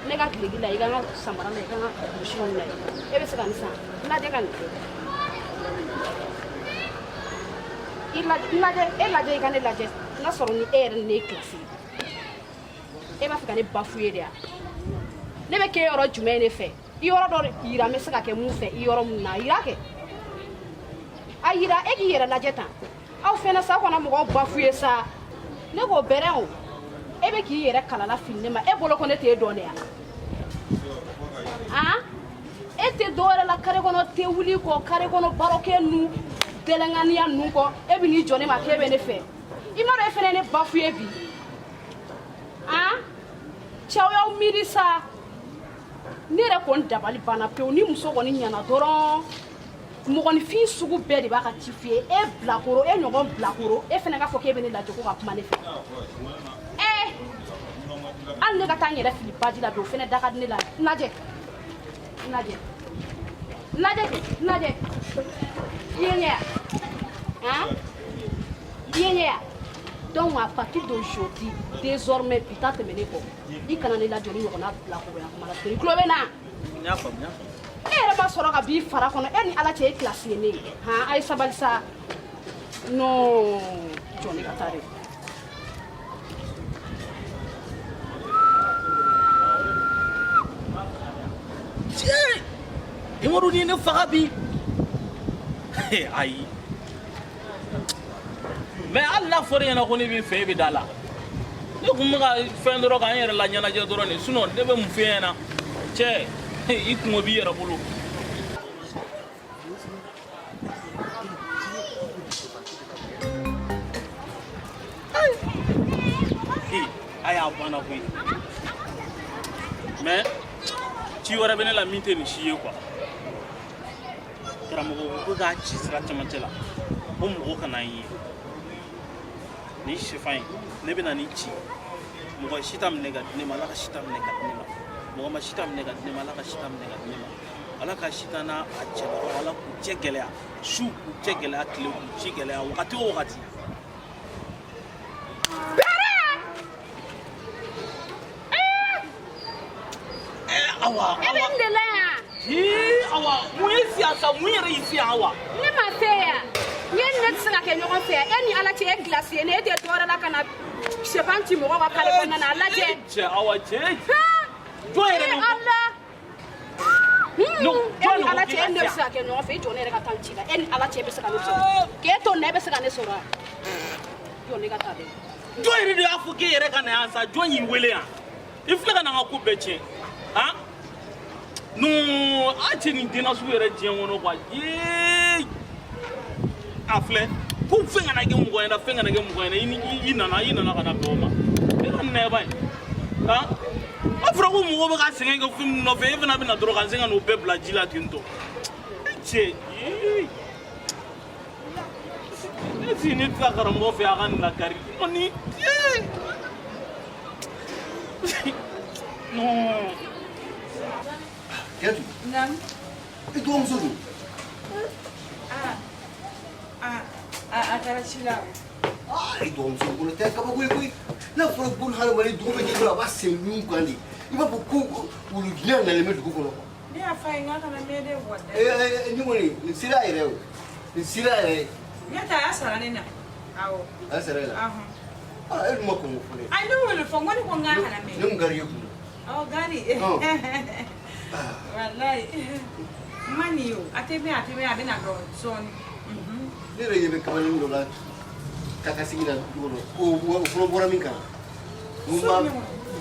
ne ka tilegi la i ka n ka samara la i ka n ka kurusiw la e bɛ se ka nin san lajɛ ka nin e lajɛ i ka ne lajɛ n'a sɔrɔ ni e yɛrɛ ni ne ye kilasi e b'a fɛ ka ne bafuye de yan ne bɛ kɛ yɔrɔ jumɛn ne fɛ i yɔrɔ dɔ yira n bɛ se ka kɛ mun fɛ i yɔrɔ mun na a yira kɛ a yira e k'i yɛrɛ lajɛ tan aw fɛnɛ sa aw kana mɔgɔw bafuye sa ne k'o bɛrɛ o e bɛ k'i yɛrɛ kalala fili ne ma e bolo ko ne t'e dɔn de yan han e tɛ dɔwɛrɛ la kare kɔnɔ tɛ wuli kɔ kare kɔnɔ barokɛ nu gɛlɛnkaniya nu kɔ e bɛ n'i jɔ ne ma k'e bɛ ne fɛ i ma dɔn e fɛnɛ ye ne bafuye bi han cɛw y'aw miiri sa ne yɛrɛ kɔni dabali banna pewu ni muso kɔni ɲɛna dɔrɔn mɔgɔninfin sugu bɛɛ de b'a ka ci f'i ye e bilakoro e ɲɔgɔn bilakoro e fɛnɛ k'a fɔ k'e bɛ ne lajɛ ko ka kuma ne fɛ hali ne ka taa n yɛrɛ fili baji la bi o fɛnɛ da ka di ne la lajɛ lajɛ lajɛ lajɛ i ye ɲɛ yan han i ye ɲɛ yan donc à partir d'aujourd'hui désormais bi ta tɛmɛ ne kɔ i kana ne lajɔ ni ɲɔgɔnna bilakoroya kuma la tuguni i tulo bɛ na n y'a faamuya e yɛrɛ b'a sɔrɔ ka b'i fara kɔnɔ e ni ala cɛ ye kilasi ye ne ye han a ye sabali sa non jɔ ne ka taa de Imaru ni ne faga bi ayi mais hali n'a fɔra ɲɛna ko ne b'i fɛ e bɛ da la ne kun bɛ ka fɛn dɔrɔn k'an yɛrɛ la ɲɛnajɛ dɔrɔn de sinon ne bɛ mun f'i ɲɛna cɛ i kungo b'i yɛrɛ bolo a y'a banna koyi mais ci wɛrɛ bɛ ne la min tɛ nin si ye quoi karamɔgɔ ko k'a ci sira cɛmancɛ la o mɔgɔ kana n ye nin sɛfan in ne bɛ na nin ci mɔgɔ si ta minɛ ka di ne ma ala ka si ta minɛ ka di ne ma mɔgɔ ma si ta minɛ ka di ne ma ala ka si ta minɛ ka di ne ma ala ka si ta n'a a cɛbagaw ala k'u cɛ gɛlɛya su k'u cɛ gɛlɛya tile k'u ci gɛlɛya wagati o wagati awa e bɛ n de la yan awa mun ye siya sa mun yɛrɛ y'i siya awa ne ma se yan n ye ne tɛ se ka kɛ ɲɔgɔn fɛ e ni ala cɛ e gilasi ye ne e tɛ dɔwɛrɛ la ka na sɛfan ci mɔgɔw ka kare kɔnɔna na a lajɛ cɛ awa cɛ jɔn yɛrɛ ni ala e ni ala cɛ e ne bɛ se ka kɛ ɲɔgɔn fɛ i jɔ ne yɛrɛ ka taa n ci la e ni ala cɛ bɛ se ka ne sɔrɔ k'e to ne bɛ se ka ne sɔrɔ jɔ ne ka taa dɛ jɔn yɛrɛ de y'a fɔ k'e yɛrɛ ka na yan sa jɔn y'i wele yan i filɛ ka na n ka ko bɛɛ tiɲɛ han non a cɛ nin denna sugu yɛrɛ diɲɛ kɔnɔ quoi yee a filɛ ko fɛn kana kɛ mɔgɔ ɲɛna fɛn kana kɛ mɔgɔ ɲɛna i nana ka na bɛn o ma e ka nin na ba ye han a fɔra ko mɔgɔw bɛ ka sɛgɛn kɛ fɛn min nɔfɛ e fana bɛ na dɔrɔn ka se ka n'o bɛɛ bila ji la ten tɔ e cɛ yee e si ne tila karamɔgɔ fɛ a ka nin lakari ni yee non Yatu. Nam. Itu orang suruh. Acara sila. Itu orang suruh. Kalau tak apa kui. Na fora pun hal mana dua bagi dua bas sembilan kali. Iba buku ulu gila na leme duku kono. Ni apa yang ngah kana mede buat? Ni mana? Sila ire. Sila ire. Ni tak asal ni na. Awo. Asal ire. Itu mau kamu fule. Ai lu lu fongoni ko ngah kana mede. Nung gari aku. Oh gari. Wallahi. Mani yo. Atebe abi na do zone. Ni reye be kamali ndola. Kakasingina dugo. O fulo bora minka. Mumba.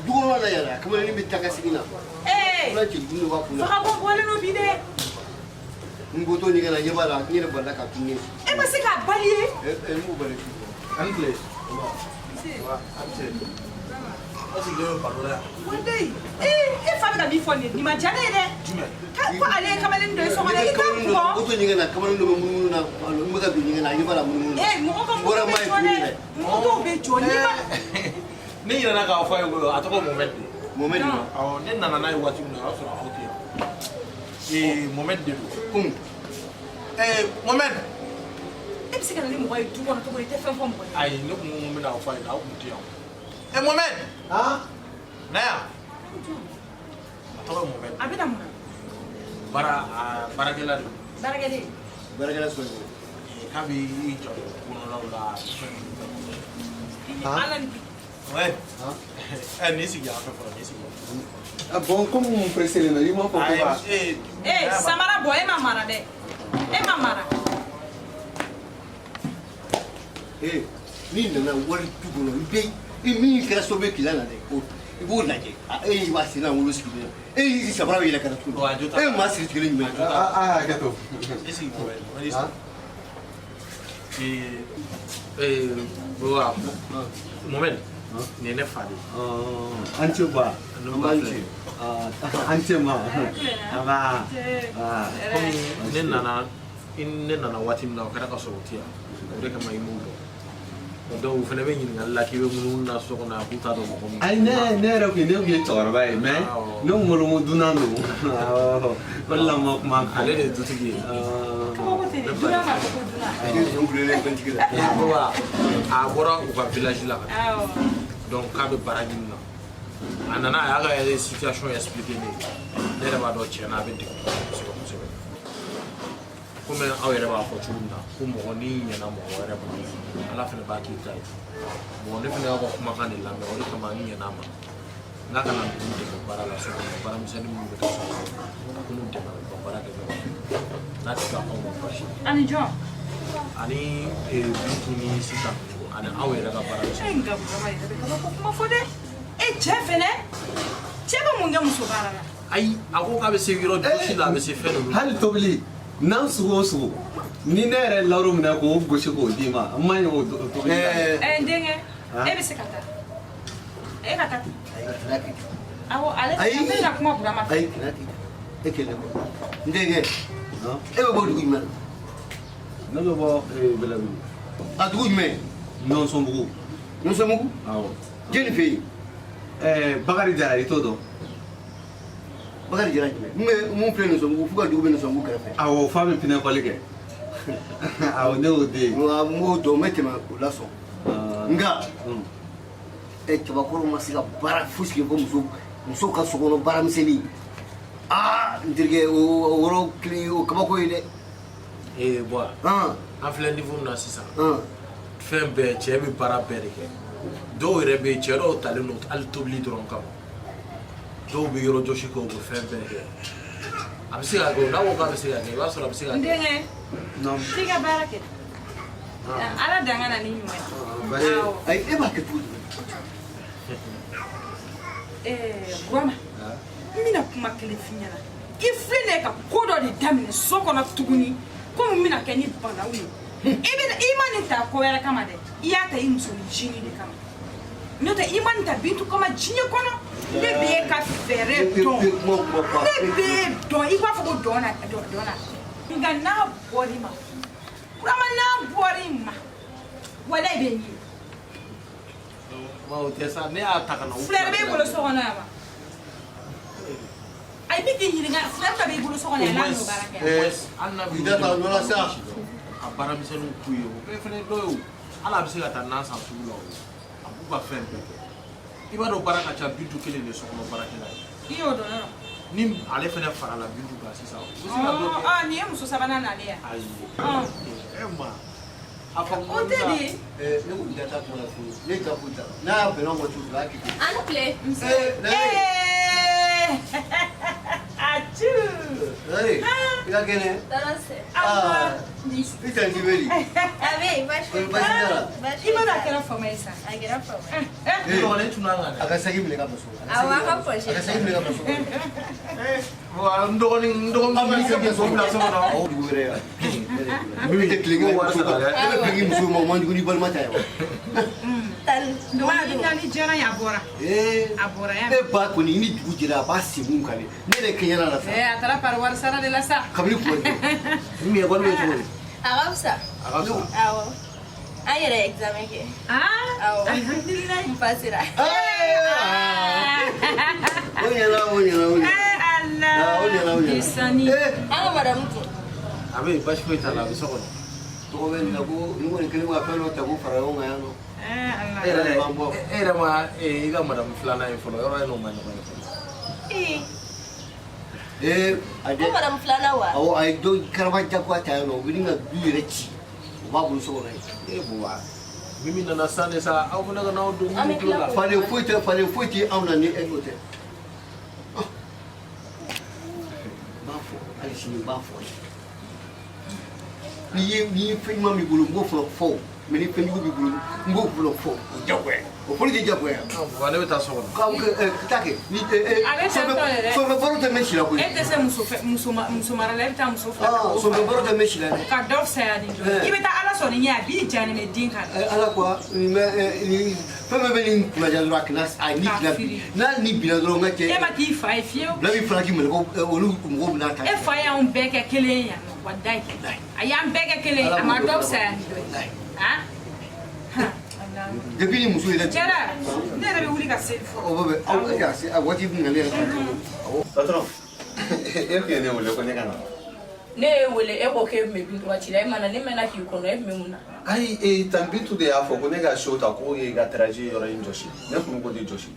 Dugo na yara. Kamali ni be kakasingina. Ula ci dundu wa kula. Fa ko wala no bide. Ngoto ni kana yebala ni re bala ka kinye. E ma se ka baliye. Mu bale. Anglais. Si. Asi leo parola. Wondei. Fa ka mi foni ni ma jane de. Ka ko ale kamalen do so ngana ita ko. Ngoto ni kana kamali ndo mu na alo mu ka bi ni kana yebala mu. Mo ko mo be jone. Mo to be jone ba. Ne yira na ka fa yo atoko moment. Moment. Aw ne nana na wati mu na so na hote. Moment de do. Moment. E bi se kana ni mo wa du ko to ko te fa fo mo. Ai no mu na fa na ku ti Eh, Mohamed! Ah? Naya! Atau Mohamed? A bɛ na mun na? Barakɛla de. Baarakɛden. Baarakɛla sɔrɔ. K'a b'i jɔ kɔnɔlaw la. Ala ni. Ouais. Eh, n'i sigi yan fɛ fɔlɔ, n'i sigi. Ah bon, comme mon précédent, il m'a pas Eh, Samara bɔ e ma mara dɛ. E ma mara. Eh, ni nana wari tu kɔnɔ i bɛ i min kɛra sababu ye k'i la na dɛ o i b'o lajɛ e y'i b'a sen na wolo sigilen e y'i sabara yɛlɛ ka na tuguni e ye maa siri tigɛlen jumɛn ye. hakɛ to. I sigi Mohamed, i sigi. Mohamed, nin ye ne fa de ye. An cɛ ba. An cɛ ma. Komi ne nana waati min na o kɛra ka sɔrɔ o tɛ yan o de kama i m'o dɔn donc o fana bɛ ɲininkali la k'i bɛ munumunu na so kɔnɔ a k'u t'a dɔn mɔgɔ min. Ayi ne yɛrɛ kun ye cɛkɔrɔba ye mais ne molomo dunan don o de la ma kuma fɔ. Ale de ye dutigi ye. A bɔra u ka village la donc k'a bɛ baara ɲini na a nana a y'a ka situation expliquer ne ye ne yɛrɛ b'a dɔn tiɲɛna a bɛ degun kosɛbɛ kosɛbɛ komi aw yɛrɛ b'a fɔ cogo min na ko mɔgɔ n'i ɲɛna mɔgɔ wɛrɛ ma ala fana b'a k'i ta ye bon ne fana y'aw ka kumakan de lamɛn o de kama n ɲɛna a ma n'a kana ninnu dɛmɛ baara la so kɔnɔ baara misɛnnin minnu bɛ kɛ so kɔnɔ a ko n'u dɛmɛ u ka baara kɛ ɲɔgɔn fɛ n'a tɛ ka aw ma basi Ani jɔn? ani Bintu ni sisan ani aw yɛrɛ ka baara misɛnnin. Nka burama yɛrɛ bɛ kaba ko kuma fɔ dɛ e cɛ fɛnɛ cɛ bɛ mun kɛ muso baara la. Ayi a ko k'a bɛ se yɔrɔ gosi la a bɛ se fɛn dɔ la. Hali tobili n'an sugu o sugu ni ne yɛrɛ lawuro minɛ k'o gosi k'o d'i ma n ma ɲɛ o tobili la. N denkɛ e bɛ se ka taa e ka taa. Awɔ ale bɛ na kuma burama fɛ. Ayi kana kɛ e kelen kɔ n denkɛ e bɛ bɔ dugu jumɛn. Ne bɛ bɔ Bɛlɛdugu. A dugu jumɛn. Nɔnsɔnbugu. Nɔnsɔnbugu. Awɔ. Jeli fɛ yen. Bakari Jara i t'o dɔn. Bakari Jara jumɛn mun filɛ Nɔnsɔnbugu fo ka dugu bɛ Nɔnsɔnbugu kɛrɛfɛ. Awɔ fa bɛ pinɛkɔli kɛ. Awɔ ne y'o den ye. N b'o dɔn n bɛ tɛmɛ o la sɔn nka cɛbakɔrɔ ma se ka baara fosi kɛ fɔ muso ka sokɔnɔ baara misɛnnin n terikɛ o yɔrɔ kelen o kabako ye dɛ. Bɔn an filɛ niveau min na sisan fɛn bɛɛ cɛ bɛ baara bɛɛ de kɛ dɔw yɛrɛ bɛ yen cɛ dɔw talen don hali tobili dɔrɔn kama dɔw bɛ yɔrɔ jɔsi kɛ u bɛ fɛn bɛɛ kɛ a bɛ se ka kɛ n'a ko k'a bɛ se ka kɛ i b'a sɔrɔ a bɛ se ka kɛ. N denkɛ f'i ka baara kɛ ala danga na ni ɲuman ye. Ayi e b'a kɛ cogo di. Burama n bɛna kuma kelen f'i ɲɛna i filɛ nin ye ka ko dɔ de daminɛ so kɔnɔ tuguni komi n bɛna kɛ ni banaw ye i ma nin ta ko wɛrɛ kama dɛ i y'a ta i muso ni jini de kama n'o tɛ i ma nin ta Bintu kama diɲɛ kɔnɔ ne bɛ e ka fɛɛrɛ dɔn ne bɛ e dɔn i b'a fɔ ko dɔn na nka n'a bɔr'i ma Burama n'a bɔr'i ma walayi bɛ n ye. O tɛ sa ne y'a ta ka na. Filɛri b'e bolo so kɔnɔ yan wa. Ayi bi k'i ɲininka filɛri dɔ b'i bolo so kɔnɔ yan n'a n'o baara kɛ. Hali n'a bɛ i da ta nɔ la sa. a baara misɛnninw k'u ye o bɛɛ fana dɔ ye o hali a bɛ se ka taa nan san sugu la o a b'u ka fɛn bɛɛ kɛ i b'a dɔn baara ka ca Bintu kelen de sokɔnɔ baarakɛla ye. I y'o dɔn yɔrɔ. ni ale fana farala Bintu kan sisan o bɛ se ka dɔ kɛ. Nin ye muso sabanan nalen yan. ayi e ma a fɔ o tɛ di. ne ko i da taa kuma la fo ne ka foyi t'a la n'a y'a bɛn n'aw ma cogo o cogo a k'i kɛ. An filɛ. Acu. i ka kɛnɛ. Tɔɔrɔ se. i tɛ n dibeli. A bɛ yen baasi tɛ. Baasi t'a la. I ma dɔn a kɛra fama ye sa. A kɛra fama. ne tun n'an kan dɛ. a ka sagi minɛ ka bila so. Awɔ a ka pɔsi. a ka sagi minɛ ka bila so. n dɔgɔnin a bɛ se ka so bila so kɔnɔ. aw dugu wɛrɛ yan. min tɛ tile kelen muso kan. e bɛ fɛ k'i muso ma o man jugu ni balima ta ye wa. Ni jara ye a bɔra. A bɔra yan. e ba kɔni ni dugu jɛra a b'a segun kan de ne yɛrɛ kɛɲɛna la sa. A taara pari wari sara de la sa. kabini kuma tɛ min ye wari bɛ cogo di. A ka fisa. a ka fisa. Awɔ. An yɛrɛ ye examen kɛ. Awɔ. Alhamdulilayi. N pasera. o ɲɛna. Ala. Isani. An ka madamu tun. a bɛ yen basi foyi t'a la a bɛ so kɔnɔ. to ben la ko ni woni kele wa felo ta ko fara o ngayano era ma iga madam flana info yo no man no ade ko madam flana wa awo ay do karba jakwa ta no bilinga duire ci ba bu so rai buwa mimi na nasane sa au kuna na do mu kula fale fuite auna ni egote bafo ali sini bafo ni film mi bulu ngo fo mini film mi bulu ngo bulu fo jagwe o fo di jagwe wane beta so ka take ni so me boro te meshi la ko ete se muso mara le ta muso fa so me boro te meshi la ka dof sa ya di ibeta ala so ni nya bi jani me din kan ala kwa ni femme be ni ma jalo aknas ai ni na ni bila dro ngake e ma ti fa fio la bi fala ki me ko olu mo na ta e fa ya un beke kele ya wadai ayam beke kele ama dof sa ha depuis ni muso ila jara ne da be wuli ka se fo o be au ka se a wati bi ngale patron e ko ne wole ko ne kana ne wele e ko ke me bi to achira mana ne mena ki ko no e me muna ai e tambitu de afo ko ne ga shota ko e ga traje yoro injoshi ne ko ko di joshi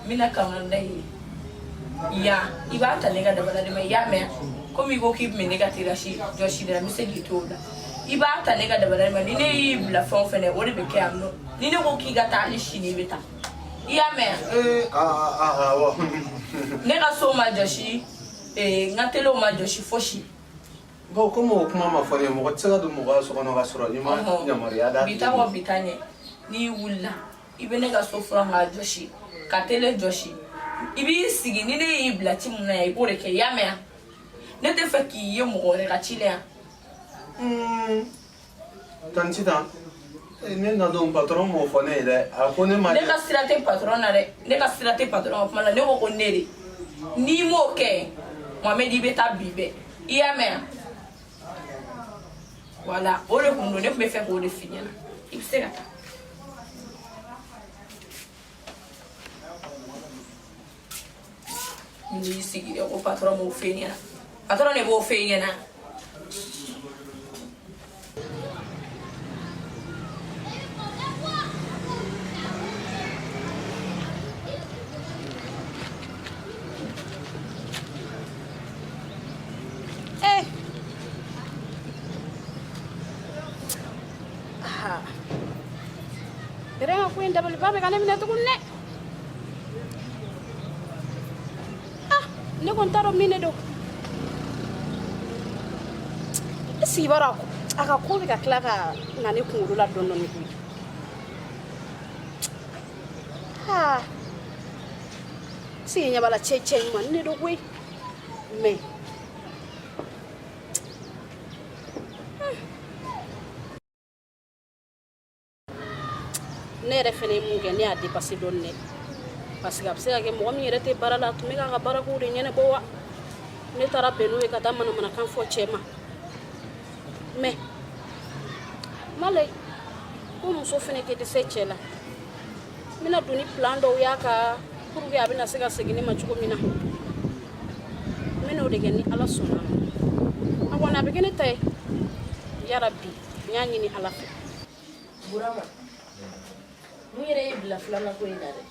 mina kauna dai ya ibata ne ga da bala de me ya me ko mi go ki me ne ga tirashi joshi da mi se gitu da ibata ne ga da bala me ni ne bla fon fene o de be ke amno ni ne ko ki ga ta ni shini beta ya me wa ne ga so ma joshi ngatelo ma joshi foshi bo como kuma ma fone mo tsega do mo ga so kono ga sura ni ma nyamari ada bita wa bitanye ni wulla ibene ga so fra ma joshi katele joshi ibi sigi ni ne ibla ti muna ya ibore ke ya me ne te fa ki ye mo gore ga chile tantita ne na do patron mo fone de a ko ne ma ne ka sirate patron na de ne ka sirate patron kuma la ne ko nere ni mo ke Mohamed ibeta bibe iya me voilà o le kundo ne me fait ko le finir ibse gata ni sigi ko patron mo finir patron ne bo finir na Berenga kuin double babe kan mina to kunne. Ne kon taro mine do. Si barako aka ko be ka kla ka nani kunguru la don non ni. Ha. Si nya bala cheche man ne do kwe. Me. Ne yɛrɛ fɛnɛ ye mun kɛ ne y'a dépassé dɔɔni dɛ parce que a bɛ se ka kɛ mɔgɔ min yɛrɛ tɛ baara la a tun bɛ k'a ka baarako de ɲɛnabɔ wa ne taara bɛn n'o ye ka taa manamanakan fɔ cɛ ma mais male ko muso fɛnɛ tɛ dɛsɛ cɛ la n bɛna don ni plan dɔw y'a kan pour que a bɛna se ka segin ne ma cogo min na n bɛn'o de kɛ ni ala sɔnna a kɔni a bɛ kɛ ne ta ye yarabi n y'a ɲini ala fɛ Burama mun yɛrɛ ye bila filanan ko in na dɛ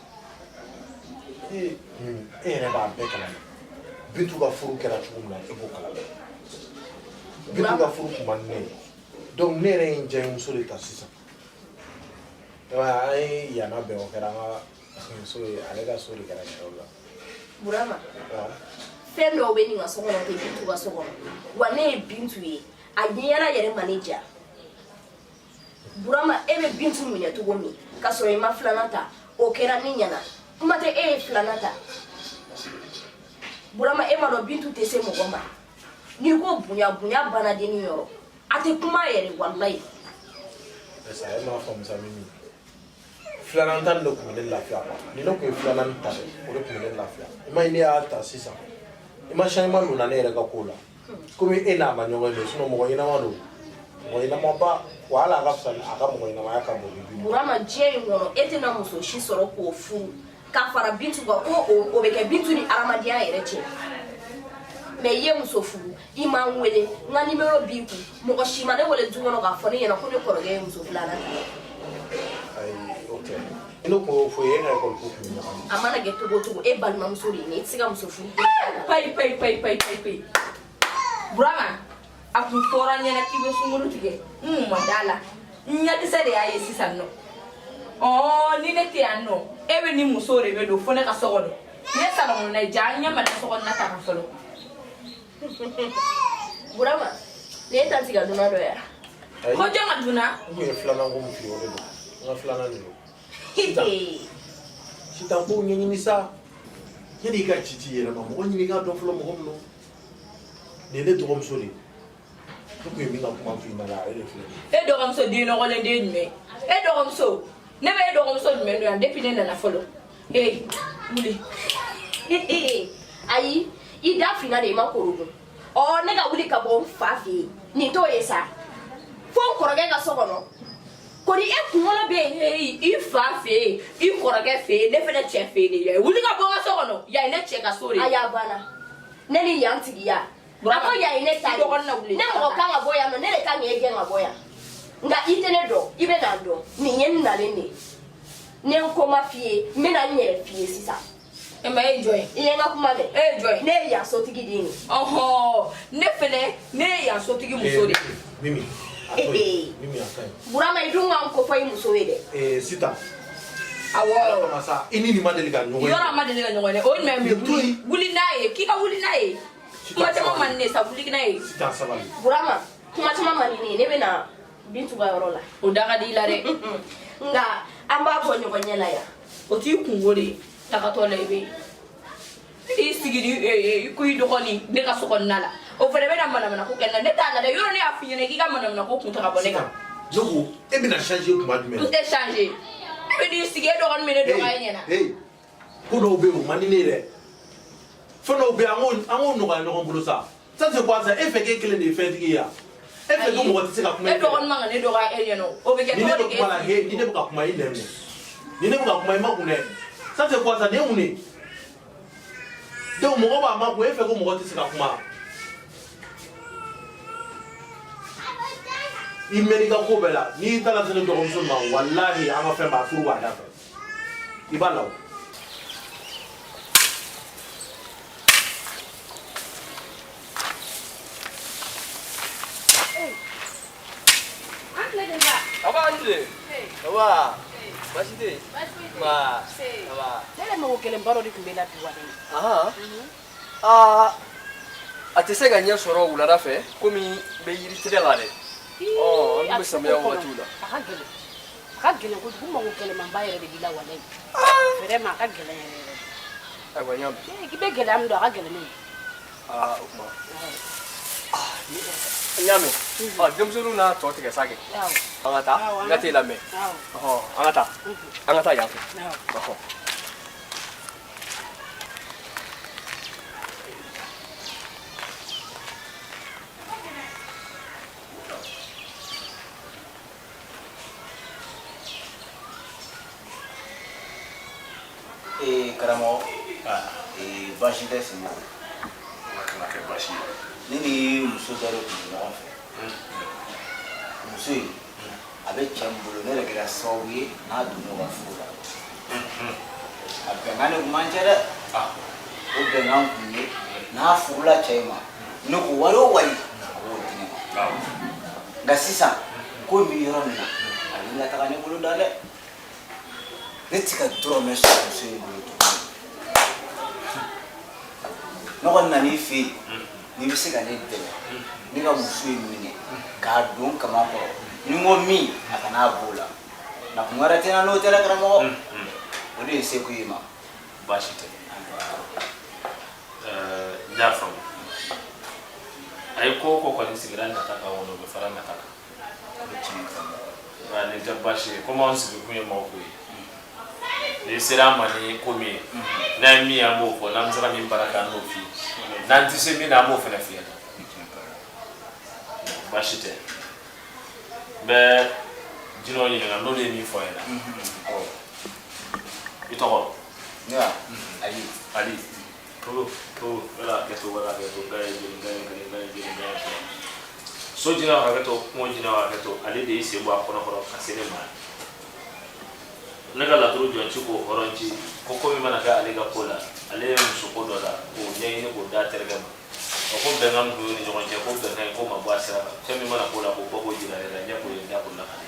e yɛrɛ b'a bɛɛ kalama Bintu ka furu kɛra cogo min na e b'o kalama Bintu ka furu tun man di ne ye donc ne yɛrɛ ye n diya muso de ta sisan an ye yana bɛn o kɛra an ka muso ye ale ka so de kɛra yɛrɛ la Burama fɛn dɔw bɛ nin ka so kɔnɔ tɛ Bintu ka so kɔnɔ wa ne ye Bintu ye a ɲɛna yɛrɛ ma ne diya Burama e bɛ Bintu minɛ cogo min ka sɔrɔ i ma filanan ta o kɛra ne ɲɛna kuma tɛ e ye filanan ta Burama e ma dɔn Bintu tɛ se mɔgɔ ma n'i ko bonya bonya banna denni yɔrɔ a tɛ kuma yɛrɛ walayi sa e m'a faamu sa Mimi filanan ta nin de tun bɛ ne lafiya quoi ni ne tun ye filanan ta o de tun bɛ ne lafiya i ma ye ne y'a ta sisan i ma changement donna ne yɛrɛ ka ko la komi e n'a ma ɲɔgɔn ye sinon mɔgɔ ɲɛnama don mɔgɔ ɲɛnama ba wa hali a ka fisa a ka mɔgɔ ɲɛnamaya ka bon ni Bintu Burama diɲɛ in kɔnɔ e tɛna muso si sɔrɔ k'o furu k'a fara Bintu kan ko o bɛ kɛ Bintu ni adamadenya yɛrɛ cɛ mais ye muso furu I ma wele nga numéro bi ku mo ko shima ne wele du ngono ga fo ne yana ko ne ko ge muso fulana ay okay ino ko fo ye na ko ko amana ge to go to e bal ma muso ri ne tsiga muso furu pai Brama aku fora nyana kibe sunguru tige mandala nya disere aye sisan no oh ni ne ti anno ebe ni muso re be do fone ka sogono ne salon na janya ma da sogono na ta ka solo Brama ne ta tsiga duna do ya ko janga duna ni flana ngo mu fi wole do nga flana ni sita ko nyenyi ni sa yeni ka chichi yera ma mo nyi ga do flo mo homno ne le do msori ko mi nga kuma fi na la ele fle e do gamso di no gole de me e do gamso ne be do gamso me no depuis ne na folo muli ayi I da fina de ma ko rugo o ne ga wuli ka bo fa fi ni to yesa fo koroge ga sogono ko ni e kunwono be I fa fe I koroge fe ne fe ne che fe ni ya wuli ka bo ga sogono ya ne che ka sori aya bana ne ni yantigi ya ako ya ine tani ne mo ka nga boya no ne le ka ngege nga boya nga itene do ibe na do ni yen na le ni ne ko ma fie me na nye fie sisa e ma enjoy iye nga kuma le enjoy ne ya so tigi dini oho ne fele ne ya so tigi musori mimi mimi akai burama idunga ko fa muso wede sita awo masa ini ni madeli ga nyogo yora madeli ga nyogo ne o me wuli nae kika wuli nae kuma chama manne sa wuli nae sita sabali burama kuma chama manne ne be na bintu ga yorola o daga di lare nga amba bo nyogo nyela ya o ti kungori takato lebe I sigiri ko I dogoni ne ka sokon nala o fere be na mana ko kenna ne ta na yoro ne afinya ne ki ka mana ko kunta ka boneka jogo e bi na changer kuma du tout est changé e di sigi e dogon mene do ay nyena ko do be o mani ne re fo no be angon no ga no ngolo sa ça c'est quoi ça e fait que kele ne fait ya e fait que mo ti ka kuma e dogon manga ne do ga e yeno o be ke ni ne ko mala he ni ne ko kuma ine ne ni ne ko kuma ma kune ça c'est quoi ça ne une de mo ko ba ma ko e fait que mo ti ka kuma Imerika ko bela ni tala tene do ko ma wallahi ama fe ba furu wa da fa ibalaw Aba anjule. Aba. Baside. Ma. Aba. Dele mo kelen baro di kumbela tu wale. Aha. Atese ganya soro wulada fe komi be yiri tede gale. Oh, on be samya watu la. Kagele ko buma ko kelen man bayere de bila wale. Vraiment kagele. Ay wanyam. Ki be gele am do kagele ni. Ukma. Nyame. Demsuru na to tige sage. Angata, ngati la me. Angata ya. Karamo, bashi dɛ sini. Kana kɛ bashi ye. Ne ni muso dɔ de tun bɛ ɲɔgɔn fɛ. Muso in, a bɛ cɛ min bolo ne yɛrɛ kɛra sababu ye n'a donna u ka furu la. A bɛnkan de tun man cɛ dɛ. O bɛnkan kun ye n'a furula cɛ in ma ne ko wari o wari a b'o di ne ma. Nka sisan ko in bɛ yɔrɔ min na a bɛ na taga ne bolo da dɛ. Ne tɛ ka dɔrɔmɛ sɔrɔ muso in bolo tuguni. Ne kɔni nan'i fɛ yen n'i bɛ se ka ne dɛmɛ ne ka muso in minɛ k'a don kama kɔrɔ ni n ko min a kana b'o la na kun wɛrɛ tɛ n na n'o tɛ dɛ karamɔgɔ o de ye seko ye ma. Baasi tɛ n y'a faamu a ye ko o ko kɔni sigira nata kan o bɛ fara nata kan nka nin tɛ baasi ye komi anw sigi kun ye maaw ko ye. Ni sera ma ni ko min ye n'an ye min ye an b'o fɔ n'an sera min baara kɛ an n'o f'i ye n'an tɛ se min na an b'o fana f'i ɲɛna baasi tɛ n bɛ jinɛw ɲininka n'olu ye min fɔ n ɲɛna i tɔgɔ? Ali. wala keto gay so jina wa keto mo jina wa keto ale de ise bo akono kasene ma nega la turu jonchi ko horonchi koko mi mana ga ale ga pola ale muso ko dola ko nyai ne ko da terga ma ko bengan ko ni jonche ko bengan ko ma bwa sira kemi mana pola ko bobo jina le nya ko ya ko la kale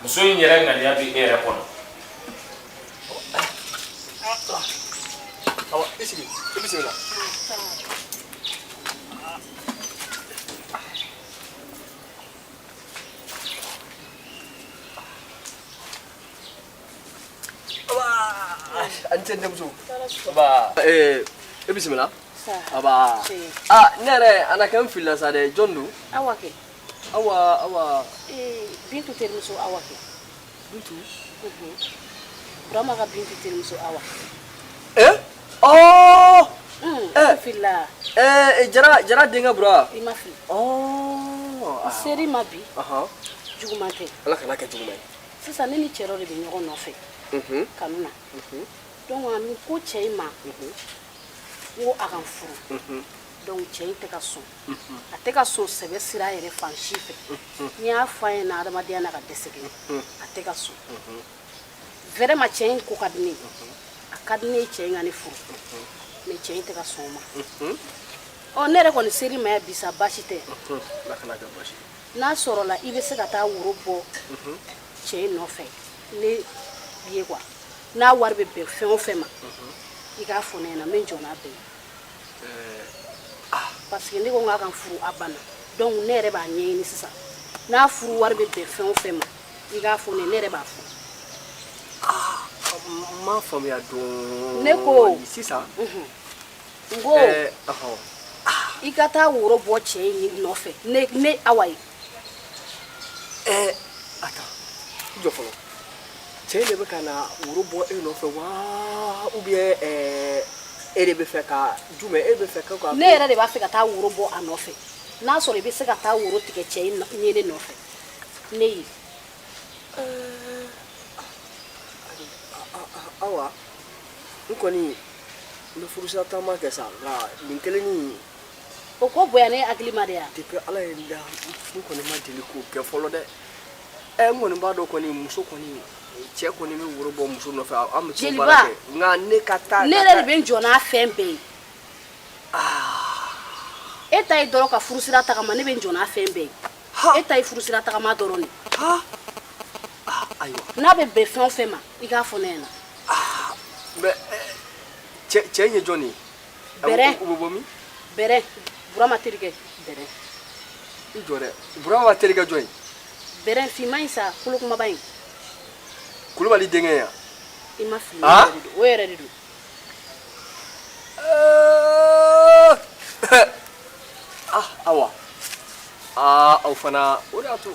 muso in yɛrɛ ŋaniya bi e yɛrɛ kɔnɔ awa i sigi i bisimila an tɛ denmuso aba i bisimila aba ne yɛrɛ ana kɛ n filila sa dɛ jɔn don awa kɛ awa Bintu terimuso Awa kɛ Bintu Burama ka Bintu terimuso Awa fila jara denkɛ bura i ma fili seri ma bi juguman tɛ ala kana kɛ juguman ye sisan ne ni cɛ dɔ de bɛ ɲɔgɔn nɔfɛ kanu na donc a mi ko cɛ in ma ko a kan furu donc cɛ in tɛ ka sɔn a tɛ ka sɔn sɛbɛ sira yɛrɛ fan si fɛ n'i y'a fɔ a ɲɛna adamadenya na ka dɛsɛ kelen a tɛ ka sɔn vraiment cɛ in ko ka di ne ye a ka di ne ye cɛ in ka ne furu mais cɛ in tɛ ka sɔn o ma ne yɛrɛ kɔni seri ma ya bi sa baasi tɛ n'a sɔrɔla i bɛ se ka taa woro bɔ cɛ in nɔfɛ ne ye quoi n'a wari bɛ bɛn fɛn o fɛn ma i k'a fɔ ne ɲɛna n bɛ n jɔ n'a bɛɛ ye parce que ne ko n k'a kan furu a banna donc ne yɛrɛ b'a ɲɛɲini sisan n'a furu wari bɛ bɛn fɛn o fɛn ma i k'a fɔ ne yɛrɛ b'a fɔ n m'a faamuya dɔɔni ne ko sisan n ko i ka taa woro bɔ cɛ in nɔfɛ ne Awa ye attends i jɔ fɔlɔ cɛ de bɛ ka na woro bɔ e nɔfɛ wa ou bien e de bɛ fɛ ka jumɛn e bɛ fɛ ka ne yɛrɛ de b'a fɛ ka taa woro bɔ a nɔfɛ n'a sɔrɔ i bɛ se ka taa woro tigɛ cɛ in ɲɛ ne nɔfɛ ne ye Awa n kɔni n bɛ furusira taama kɛ sa nka nin kelen ni o ko bonya ne hakili ma de ya depuis ala ye n da n kɔni ma deli k'o kɛ fɔlɔ dɛ n kɔni b'a dɔn kɔni muso kɔni cɛ kɔni bɛ woro bɔ muso nɔfɛ an bɛ to baara kɛ nka ne ka taa ne yɛrɛ de bɛ n jɔ n'a fɛn bɛɛ ye e ta ye dɔrɔn ka furusira tagama ne bɛ n jɔ n'a fɛn bɛɛ ye e ta ye furusira tagama dɔrɔn de ayiwa n'a bɛ bɛn fɛn o fɛn ma i k'a fɔ ne ɲɛna mais cɛ in ye jɔn ye bɛrɛ u bɛ bɔ min bɛrɛ Burama terikɛ bɛrɛ i jɔ dɛ Burama terikɛ jɔn ye bɛrɛ finman in sa kolo kumaba in Kulubali denkɛ yan i ma fili o yɛrɛ de don Awa aw fana o de y'a to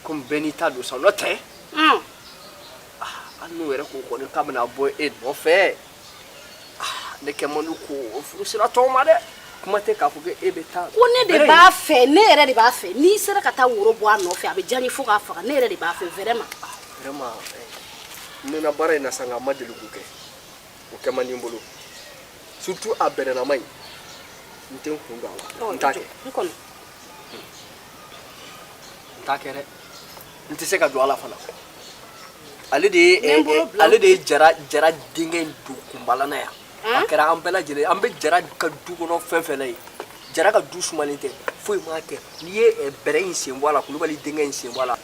komi bɛɛ n'i ta don sa n'o tɛ hali n'o yɛrɛ ko kɔni k'a bɛna bɔ e nɔfɛ ne kɛ man di ko furusira tɔw ma dɛ kuma tɛ k'a fɔ ko e bɛ taa ko ne de b'a fɛ ne yɛrɛ de b'a fɛ n'i sera ka taa woro bɔ a nɔfɛ a bɛ diya n ye fo k'a faga ne yɛrɛ de b'a fɛ vraiment n mɛnna baara in na sa nka n ma deli k'o kɛ o kɛ man di n bolo surtout a bɛrɛnama in n tɛ n kun don a la n t'a kɛ n t'a kɛ dɛ n tɛ se ka don a la fana ale de ye jara denkɛ in don kunbala na yan a kɛra an bɛɛ lajɛlen an bɛ jara ka du kɔnɔ fɛn fɛn la ye jara ka du sumalen tɛ foyi m'a kɛ n'i ye bɛrɛ in sen bɔ a la kulubali denkɛ in sen bɔ a la.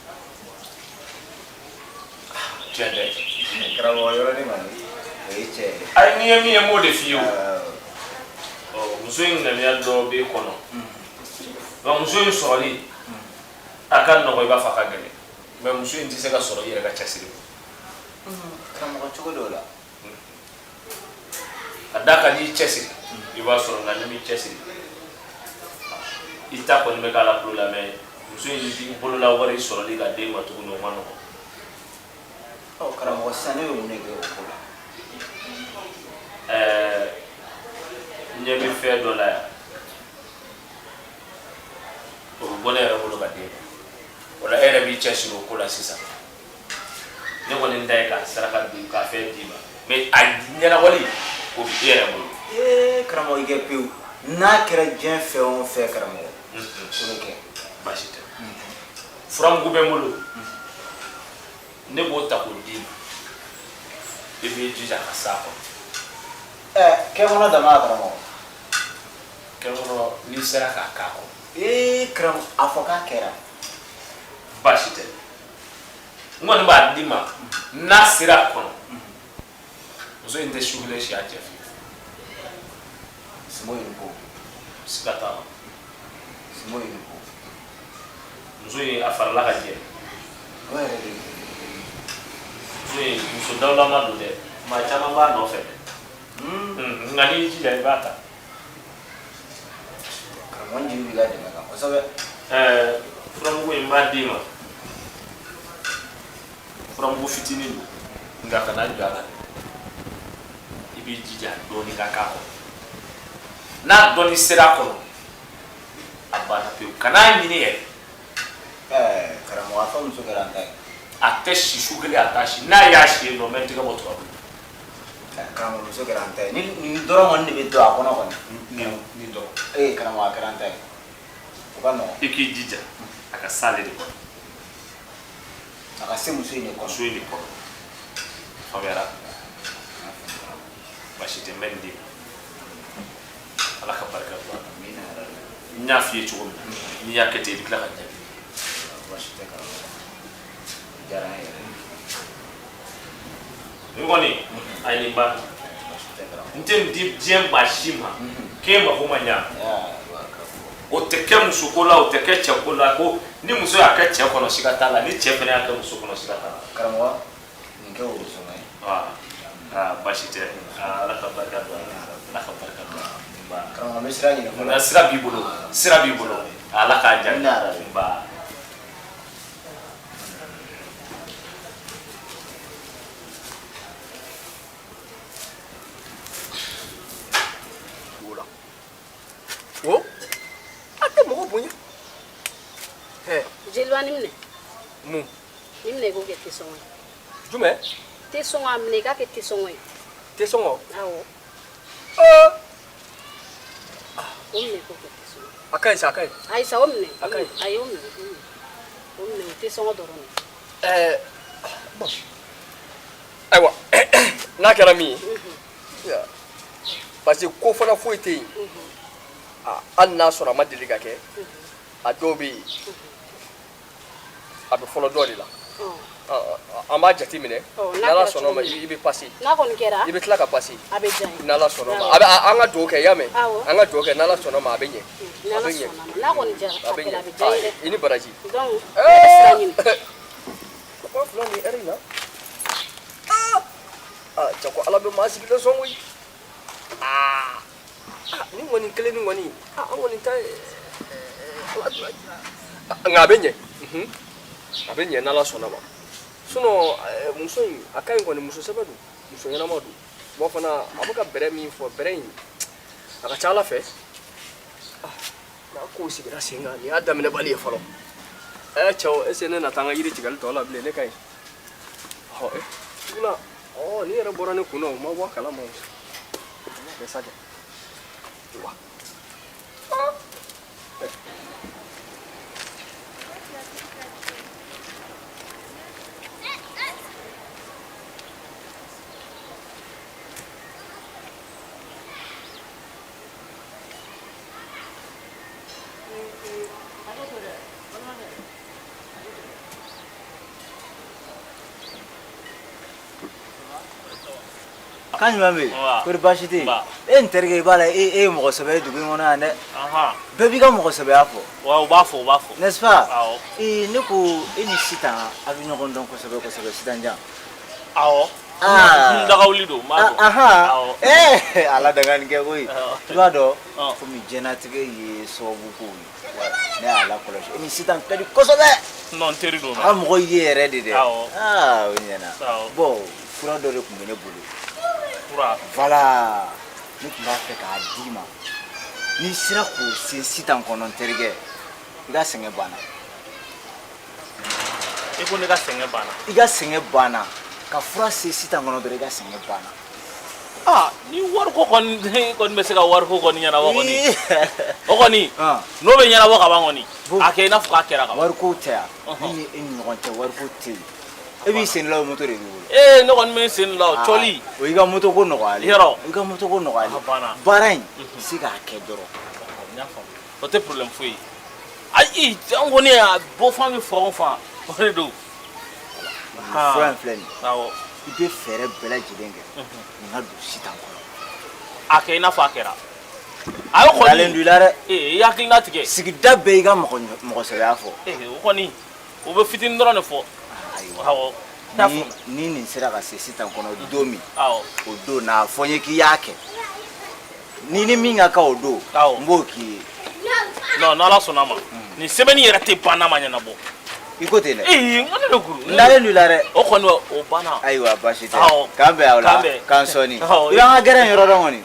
tiɲɛ tɛ. karamɔgɔ yɔrɔnin ma o ye tiɲɛ ye. ayi n'i ye min ye n b'o de f'i ye o. muso in ŋaniya dɔ b'e kɔnɔ nka muso in sɔrɔli a ka nɔgɔ i b'a fɔ a ka gɛlɛn mɛ muso in tɛ se ka sɔrɔ i yɛrɛ ka cɛsiri kɔ. karamɔgɔ cogo dɔw la. a da ka n'i cɛsiri i b'a sɔrɔ nka n'i m'i cɛsiri i ta kɔni bɛ k'ala bolo la mɛ muso in t'i bolola wari sɔrɔli ka den ma tuguni o ma nɔgɔ. karamɔgɔ sisan ne bɛ mun de kɛ o ko la. n ɲɛ bɛ fɛn dɔ la yan o bɛ bɔ ne yɛrɛ bolo ka den o la e yɛrɛ b'i cɛsiri o ko la sisan ne kɔni ta ye ka saraka di ka fɛn d'i ma mɛ a ɲɛnawale o bɛ e yɛrɛ bolo. karamɔgɔ i kɛ pewu n'a kɛra diɲɛ fɛn o fɛn karamɔgɔ o bɛ kɛ. baasi tɛ furamugu bɛ n bolo ne b'o ta k'o d'i ma i b'i jija ka s'a kɔnɔ. kɛ kɔnɔ dama karamɔgɔ. kɛ kɔnɔ n'i sera k'a k'a kɔnɔ. karamɔgɔ a fɔ k'a kɛra. baasi tɛ n kɔni b'a d'i ma n'a sera a kɔnɔ muso in tɛ su kelen si a cɛ fɛ. Simo in ko. siga t'a la. Simo in ko. muso in a farila ka jɛ. o yɛrɛ de. muso in muso dawulama don dɛ maa caman b'a nɔfɛ dɛ. nka n'i jija i b'a ta. karamɔgɔ jigi b'i ka dɛmɛ kan kosɛbɛ. furamugu in b'a d'i ma furamugu fitinin don nka kana jɔ a la i b'i jija dɔɔni ka k'a kɔnɔ n'a dɔɔni sera a kɔnɔ a banna pewu kan'a ɲini yɛrɛ. karamɔgɔ a fɔ muso kɛra an ta ye. a tɛ si su kelen a t'a si n'a y'a si yen nɔ mɛ n tɛgɛ bɔ tubabu. karamɔgɔ muso kɛra an ta ye nin dɔrɔn kɔni de bɛ don a kɔnɔ kɔni. nin dɔrɔn. karamɔgɔ a kɛra an ta ye o ka nɔgɔn. i k'i jija a ka s'ale de kɔnɔ. a ka se muso in de kɔnɔ. muso in de kɔnɔ faamuyara baasi tɛ n bɛ nin d'i ma ala ka barika don a la n y'a f'i ye cogo min na n'i y'a kɛ ten i bɛ tila ka jaabi. baasi tɛ karamɔgɔ diyara n ye yɛrɛ. n kɔni a ye nin ban n tɛ nin di diɲɛ maa si ma k'e mako ma ɲa o tɛ kɛ musoko la o tɛ kɛ cɛko la ko ni muso y'a kɛ cɛ kɔnɔ siga t'a la ni cɛ fana y'a kɛ muso kɔnɔ siga t'a la. karamɔgɔ nin kɛ o sɔngɔ ye. baasi tɛ ala ka barika don a la ala ka barika don a la. karamɔgɔ n bɛ sira ɲini fɔlɔ. nka sira b'i bolo sira b'i bolo ala k'a jaabi. nba. o a tɛ mɔgɔ bonya. jeliba ni minɛ. mun. ni minɛ i k'o kɛ tesɔngɔ ye. jumɛn. tesɔngɔ a minɛ i k'a kɛ tesɔngɔ ye. tesɔngɔ. awɔ. o minɛ i k'o kɛ tesɔngɔ. a ka ɲi sa a ka ɲi. ayi sa o minɛ. a ka ɲi. ayi o minɛ o minɛ o tesɔngɔ dɔrɔn de. bon ayiwa n'a kɛra min ye parce que ko fana foyi tɛ yen hali n'a sɔrɔ a ma deli ka kɛ a dɔw bɛ yen a bɛ fɔlɔ dɔ de la an b'a jate minɛ n'ala sɔnna ma i bɛ pase n'a kɔni kɛra i bɛ tila ka pase a bɛ diya n ye n'ala sɔnna ma an ka dugawu kɛ i y'a mɛn an ka dugawu kɛ n'ala sɔnna ma a bɛ ɲɛ a bɛ ɲɛ n'a kɔni jara a bɛ diya n ye dɛ i ni baraji donc ne bɛ sira ɲini ko fila ni ɛri la jago ala bɛ maa sigilen sɔn koyi ni kɔni kelen ni kɔni an kɔni ta nka a bɛ ɲɛ a bɛ ɲɛ n'ala sɔnna ma sinon muso in a ka ɲi kɔni muso sɛbɛ don muso ɲɛnama don bon fana a bɛ ka bɛrɛ min fɔ bɛrɛ in a ka ca ala fɛ n'a kow sigira sen kan nin y'a daminɛ bali ye fɔlɔ cɛw est ce que ne na taa an ka yiri tigɛli tɔ la bilen ne ka ɲi tugula nin yɛrɛ bɔra ne kun na o ma bɔ a kalama o bɛ sa kɛ wa kan jumɛn bɛ basi tɛ yen e n terikɛ I b'a la e ye mɔgɔ sɛbɛ ye dugu in kɔnɔ yan dɛ bɛɛ b'i ka mɔgɔ sɛbɛya fɔ wa u b'a fɔ n'est-ce pas ne ko e ni Sitan a bɛ ɲɔgɔn dɔn kosɛbɛ kosɛbɛ Sitan jan awɔ dagawuli don ala daga nin kɛ koyi I b'a dɔn komi diɲɛlatigɛ ye sababu kow ye ne y'a lakɔlɔsi e ni Sitan ka di kosɛbɛ non teri don a mɔgɔ ye yɛrɛ de dɛ o ɲɛna bon fura dɔ de tun bɛ ne bolo voilà ne tun b'a fɛ k'a d'i ma n'i sera k'o se Sitan kɔnɔ n terikɛ I ka sɛgɛn banna I ko ne ka sɛgɛn banna I ka sɛgɛn banna ka fura se Sitan kɔnɔ dɔrɔn I ka sɛgɛn banna ni wari ko kɔni bɛ se ka wari ko kɔni ɲɛnabɔ kɔni o kɔni n'o bɛ ɲɛnabɔ ka ban kɔni a kɛ I n'a fɔ k'a kɛra ka ban wari ko tɛ yan ne ni e ni ɲɔgɔn cɛ wari ko tɛ yen e b'i sen la o moto de b'i bolo ne kɔni bɛ sen la o cɔli o y'i ka moto ko nɔgɔyalen yɔrɔ i ka moto ko nɔgɔyalen baara in I se k'a kɛ dɔrɔn o tɛ problème foyi ayi an kɔni a bɔ fan bɛ fan o fan o de don fura in filɛ nin ye I bɛ fɛɛrɛ bɛɛ lajɛlen kɛ nin ka don Sitan kɔnɔ a kɛ I n'a fɔ a kɛra a y'o kɔni dalen don I la dɛ I hakilina tigɛ sigida bɛɛ I ka mɔgɔ sɛbɛya fɔ o kɔni o bɛ fitinin dɔrɔn de fɔ awɔ ni nin sera ka se Sitan kɔnɔ don min o don n'a fɔ n ye k'i y'a kɛ ni min ka kan o don n b'o k'i ye non n'Ala sɔnna ma nin sɛbɛnni yɛrɛ tɛ ban n'a ma ɲɛnabɔ I ko ten dɛ n ko ne bɛ kuru n dalen don I la dɛ o kɔni o banna ayiwa basi tɛ k'an bɛn aw la k'an sɔnni I b'an ka gɛrɛ in yɔrɔ dɔn kɔni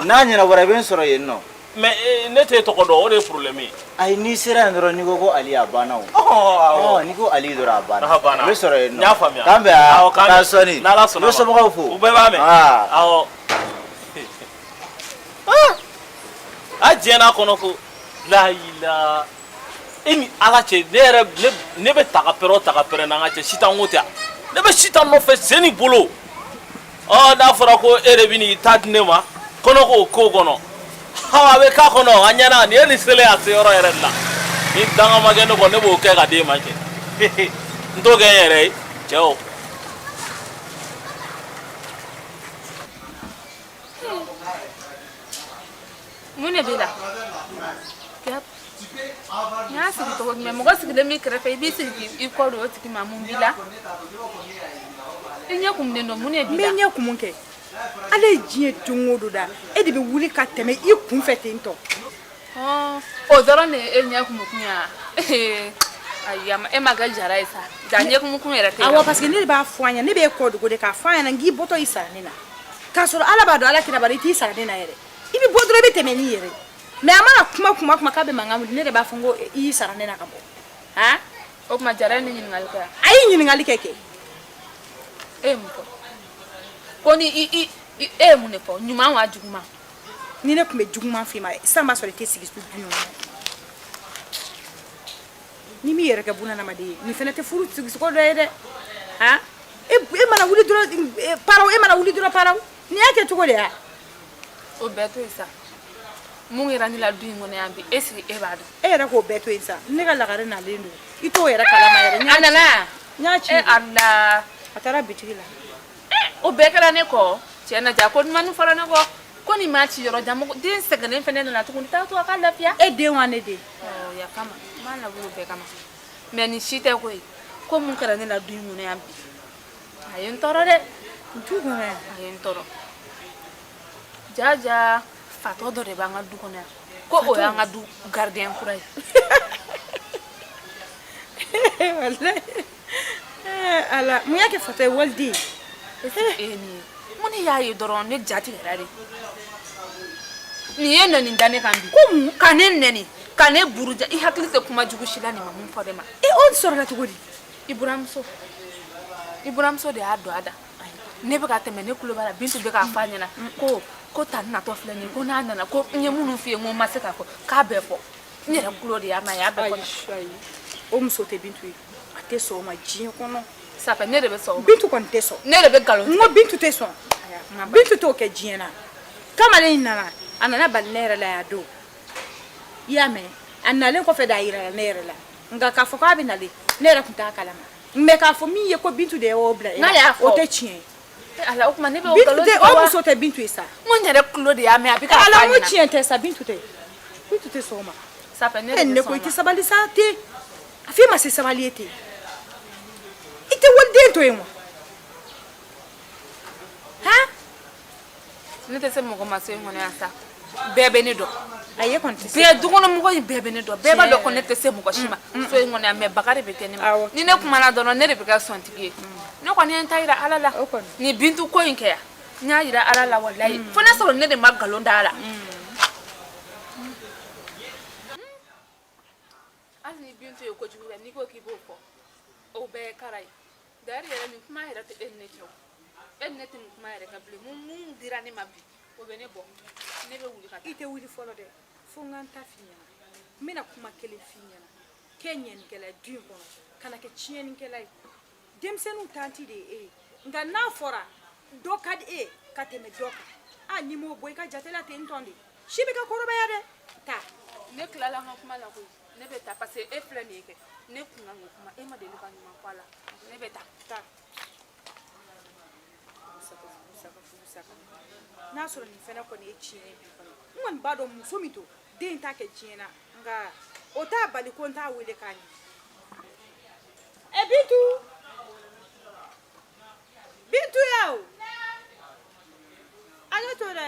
n'a ɲɛnabɔra I bɛ n sɔrɔ yen nɔ mais ne t'e tɔgɔ dɔn o de ye problème ye ayi n'i sera yen dɔrɔn n'i ko ko Ali a banna o n'i ko Ali dɔrɔn a banna n bɛ sɔrɔ yen nɔ n y'a faamuya k'an bɛn k'an sɔnni n'Ala sɔnna ma n bɛ somɔgɔw fo u bɛɛ b'a mɛn awɔ a diɲɛna kɔnɔ ko layila e ni Ala cɛ ne bɛ ta ka pɛrɛn n'an ka cɛ Sitan ko tɛ ne bɛ Sitan nɔfɛ sen ni bolo n'a fɔra ko e de bɛ n'i ta di ne ma kɔnɔ k'o ko kɔnɔ a bɛ k'a kɔnɔ a ɲɛna nin ye nin selen a se yɔrɔ yɛrɛ de la ni danga ma kɛ ne kɔ ne b'o kɛ ka d'e ma kɛ n t'o kɛ n yɛrɛ ye cɛw mun de b'i la n y'a sigi cogo jumɛn mɔgɔ sigilen b'i kɛrɛfɛ I b'i sigi I kɔ don o tigi ma mun b'i la I ɲɛ kumunen don mun de b'i la n bɛ ɲɛ kumun kɛ ala ye diɲɛ don o don da e de bɛ wuli ka tɛmɛ I kun fɛ ten tɔ o dɔrɔn de ye e ɲɛ kumukun ya ayi e ma kɛ jara ye sa ja ɲɛ kumukun yɛrɛ tɛ awɔ parce que ne de b'a fɔ an ɲɛ ne b'e kɔ dogo de k'a fɔ an ɲɛna n k'i bɔtɔ I sara ne na k'a sɔrɔ ala b'a dɔn ala kira b'a dɔn I t'i sara ne na yɛrɛ I bɛ bɔ dɔrɔn I bɛ tɛmɛ n'i yɛrɛ mais a mana kuma k'a bɛ mankan wuli ne de b'a fɔ n ko I y'i sara ne na ka bɔ o tuma jara ye ne ɲininkali kɛ a ye ɲininkali kɛ kɛ e ye mun fɔ ko ni e ye mun de fɔ ɲuman wa juguman ni ne tun bɛ juguman f'i ma sisan b'a sɔrɔ I tɛ sigi du ɲɔgɔn ni min yɛrɛ kɛ bunahadamaden ye nin fana tɛ furu sigicogo dɔ ye dɛ e mana wuli dɔrɔn paraw ni y'a kɛ cogo de ya o bɛɛ to yen sa mun kɛra ne la du in kɔnɔ yan bi est ce que e b'a dɔn e yɛrɛ k'o bɛɛ to yen sa ne ka lagare nalen don I t'o yɛrɛ kalama yɛrɛ a nana n y'a ci ala a taara bitigi la o bɛɛ kɛra ne kɔ cɛ na ja ko ɲuman fɔra ne kɔ ko nin m'a ci yɔrɔ jan den sɛgɛnnen fɛnɛ nana tuguni taa to a ka lafiya e den wa ne den yafa ma n b'a labɔ o bɛɛ kama mais nin si tɛ koyi ko mun kɛra ne la du in kɔnɔ yan bi a ye n tɔɔrɔ dɛ du kɔnɔ yan a ye n tɔɔrɔ jaja fatɔ dɔ de b'an ka du kɔnɔ yan ko o y'an ka du gardien kura ye ala mun y'a kɛ fatɔ ye waliden mun ne y'a ye dɔrɔn ne ja tigɛra de nin ye nɛni da ne kan bi ko mun ka ne nɛni ka ne buruja I hakili tɛ kuma jugu si la nin ma mun fɔ de ma o sɔrɔla cogo di I buramuso de y'a don a da ne bɛ ka tɛmɛ ne tulo b'a la Bintu bɛ k'a fɔ a ɲɛna ko ta natɔ filɛ nin ye ko n'a nana ko n ye minnu f'i ye n ko n ma se k'a fɔ k'a bɛɛ fɔ n yɛrɛ tulo de y'a ma a y'a bɛɛ fɔ o muso tɛ Bintu ye a tɛ sɔn o ma diɲɛ kɔnɔ safɛ ne de bɛ sɔn o ma Bintu kɔni tɛ sɔn ne de bɛ nkalon n ko Bintu tɛ sɔn Bintu t'o kɛ diɲɛ na kamalen in nana a nana bali ne yɛrɛ la yan don I y'a mɛn a nalen kɔfɛ de a yirala ne yɛrɛ la nka k'a fɔ k'a bɛ nalen ne yɛrɛ tun t'a kalama mais k'a fɔ min ye ko Bintu de y'o bila o tɛ tiɲɛ ye ala o kuma ne bɛ o Bintu galon tɛ tigɛ o wa muso tɛ Bintu ye sa. n ko n yɛrɛ tulo de y'a mɛn a bɛ k'a fɔ ala a n ko ɲɛna tiɲɛ tɛ sa Bintu tɛ sɔn o ma. Sapɛ ne de ne bɛ ko i sɔn tɛ o ma sabali sa ten a f'e ma se sabali ye ten i tɛ waliden to yen wa han ne tɛ se mɔgɔ ma so in kɔnɔ yan sa bɛɛ bɛ ne dɔn ayi e kɔni tɛ se bɛɛ dukɔnɔmɔgɔ in bɛɛ bɛ ne dɔn bɛɛ b'a dɔn ko ne tɛ se mɔgɔ si ma so in kɔnɔ yan mɛ baga de bɛ kɛ ne ma ni ne kumana dɔrɔn ne de bɛ kɛ sɔntigi ye ne kɔni ye n ta yira ala la ni Bintu ko in kɛ yan n y'a yira ala la walayi fo n'a sɔrɔ ne de ma nkalon da a la hali ni Bintu ye kojugu kɛ n'i ko k'i b'o fɔ o bɛɛ ye kara ye d'ailleurs yɛrɛ nin kuma yɛrɛ tɛ e ni ne cɛ o e ni ne tɛ nin kuma yɛrɛ kɛ bilen mun dira ne ma bi o bɛ ne bɔ ne bɛ wuli ka taa i tɛ wuli fɔlɔ dɛ fo n ka n ta f'i ɲɛna n bɛna kuma kelen f'i ɲɛna kɛ ɲɛnikɛla ye du in kɔnɔ kana kɛ tiɲɛnikɛla ye denmisɛnninw tanti de ye e ye nka n'a fɔra dɔ ka di e ka tɛmɛ dɔ kan n'i m'o bɔ i ka jatela ten tɔn de si bɛ ka kɔrɔbaya dɛ taa ne tilala n ka kuma la koyi ne bɛ taa parce que e filɛ nin ye kɛ ne kun kan k'o kuma e ma deli ka ɲuman fɔ a la ne bɛ taa n'a sɔrɔ nin fɛnɛ kɔni ye tiɲɛ ye bi kɔni n kɔni b'a dɔn muso min to den t'a kɛ tiɲɛ na nka o t'a bali ko n t'a wele k'a ɲɛ Bintu Bintu yaw ale to dɛ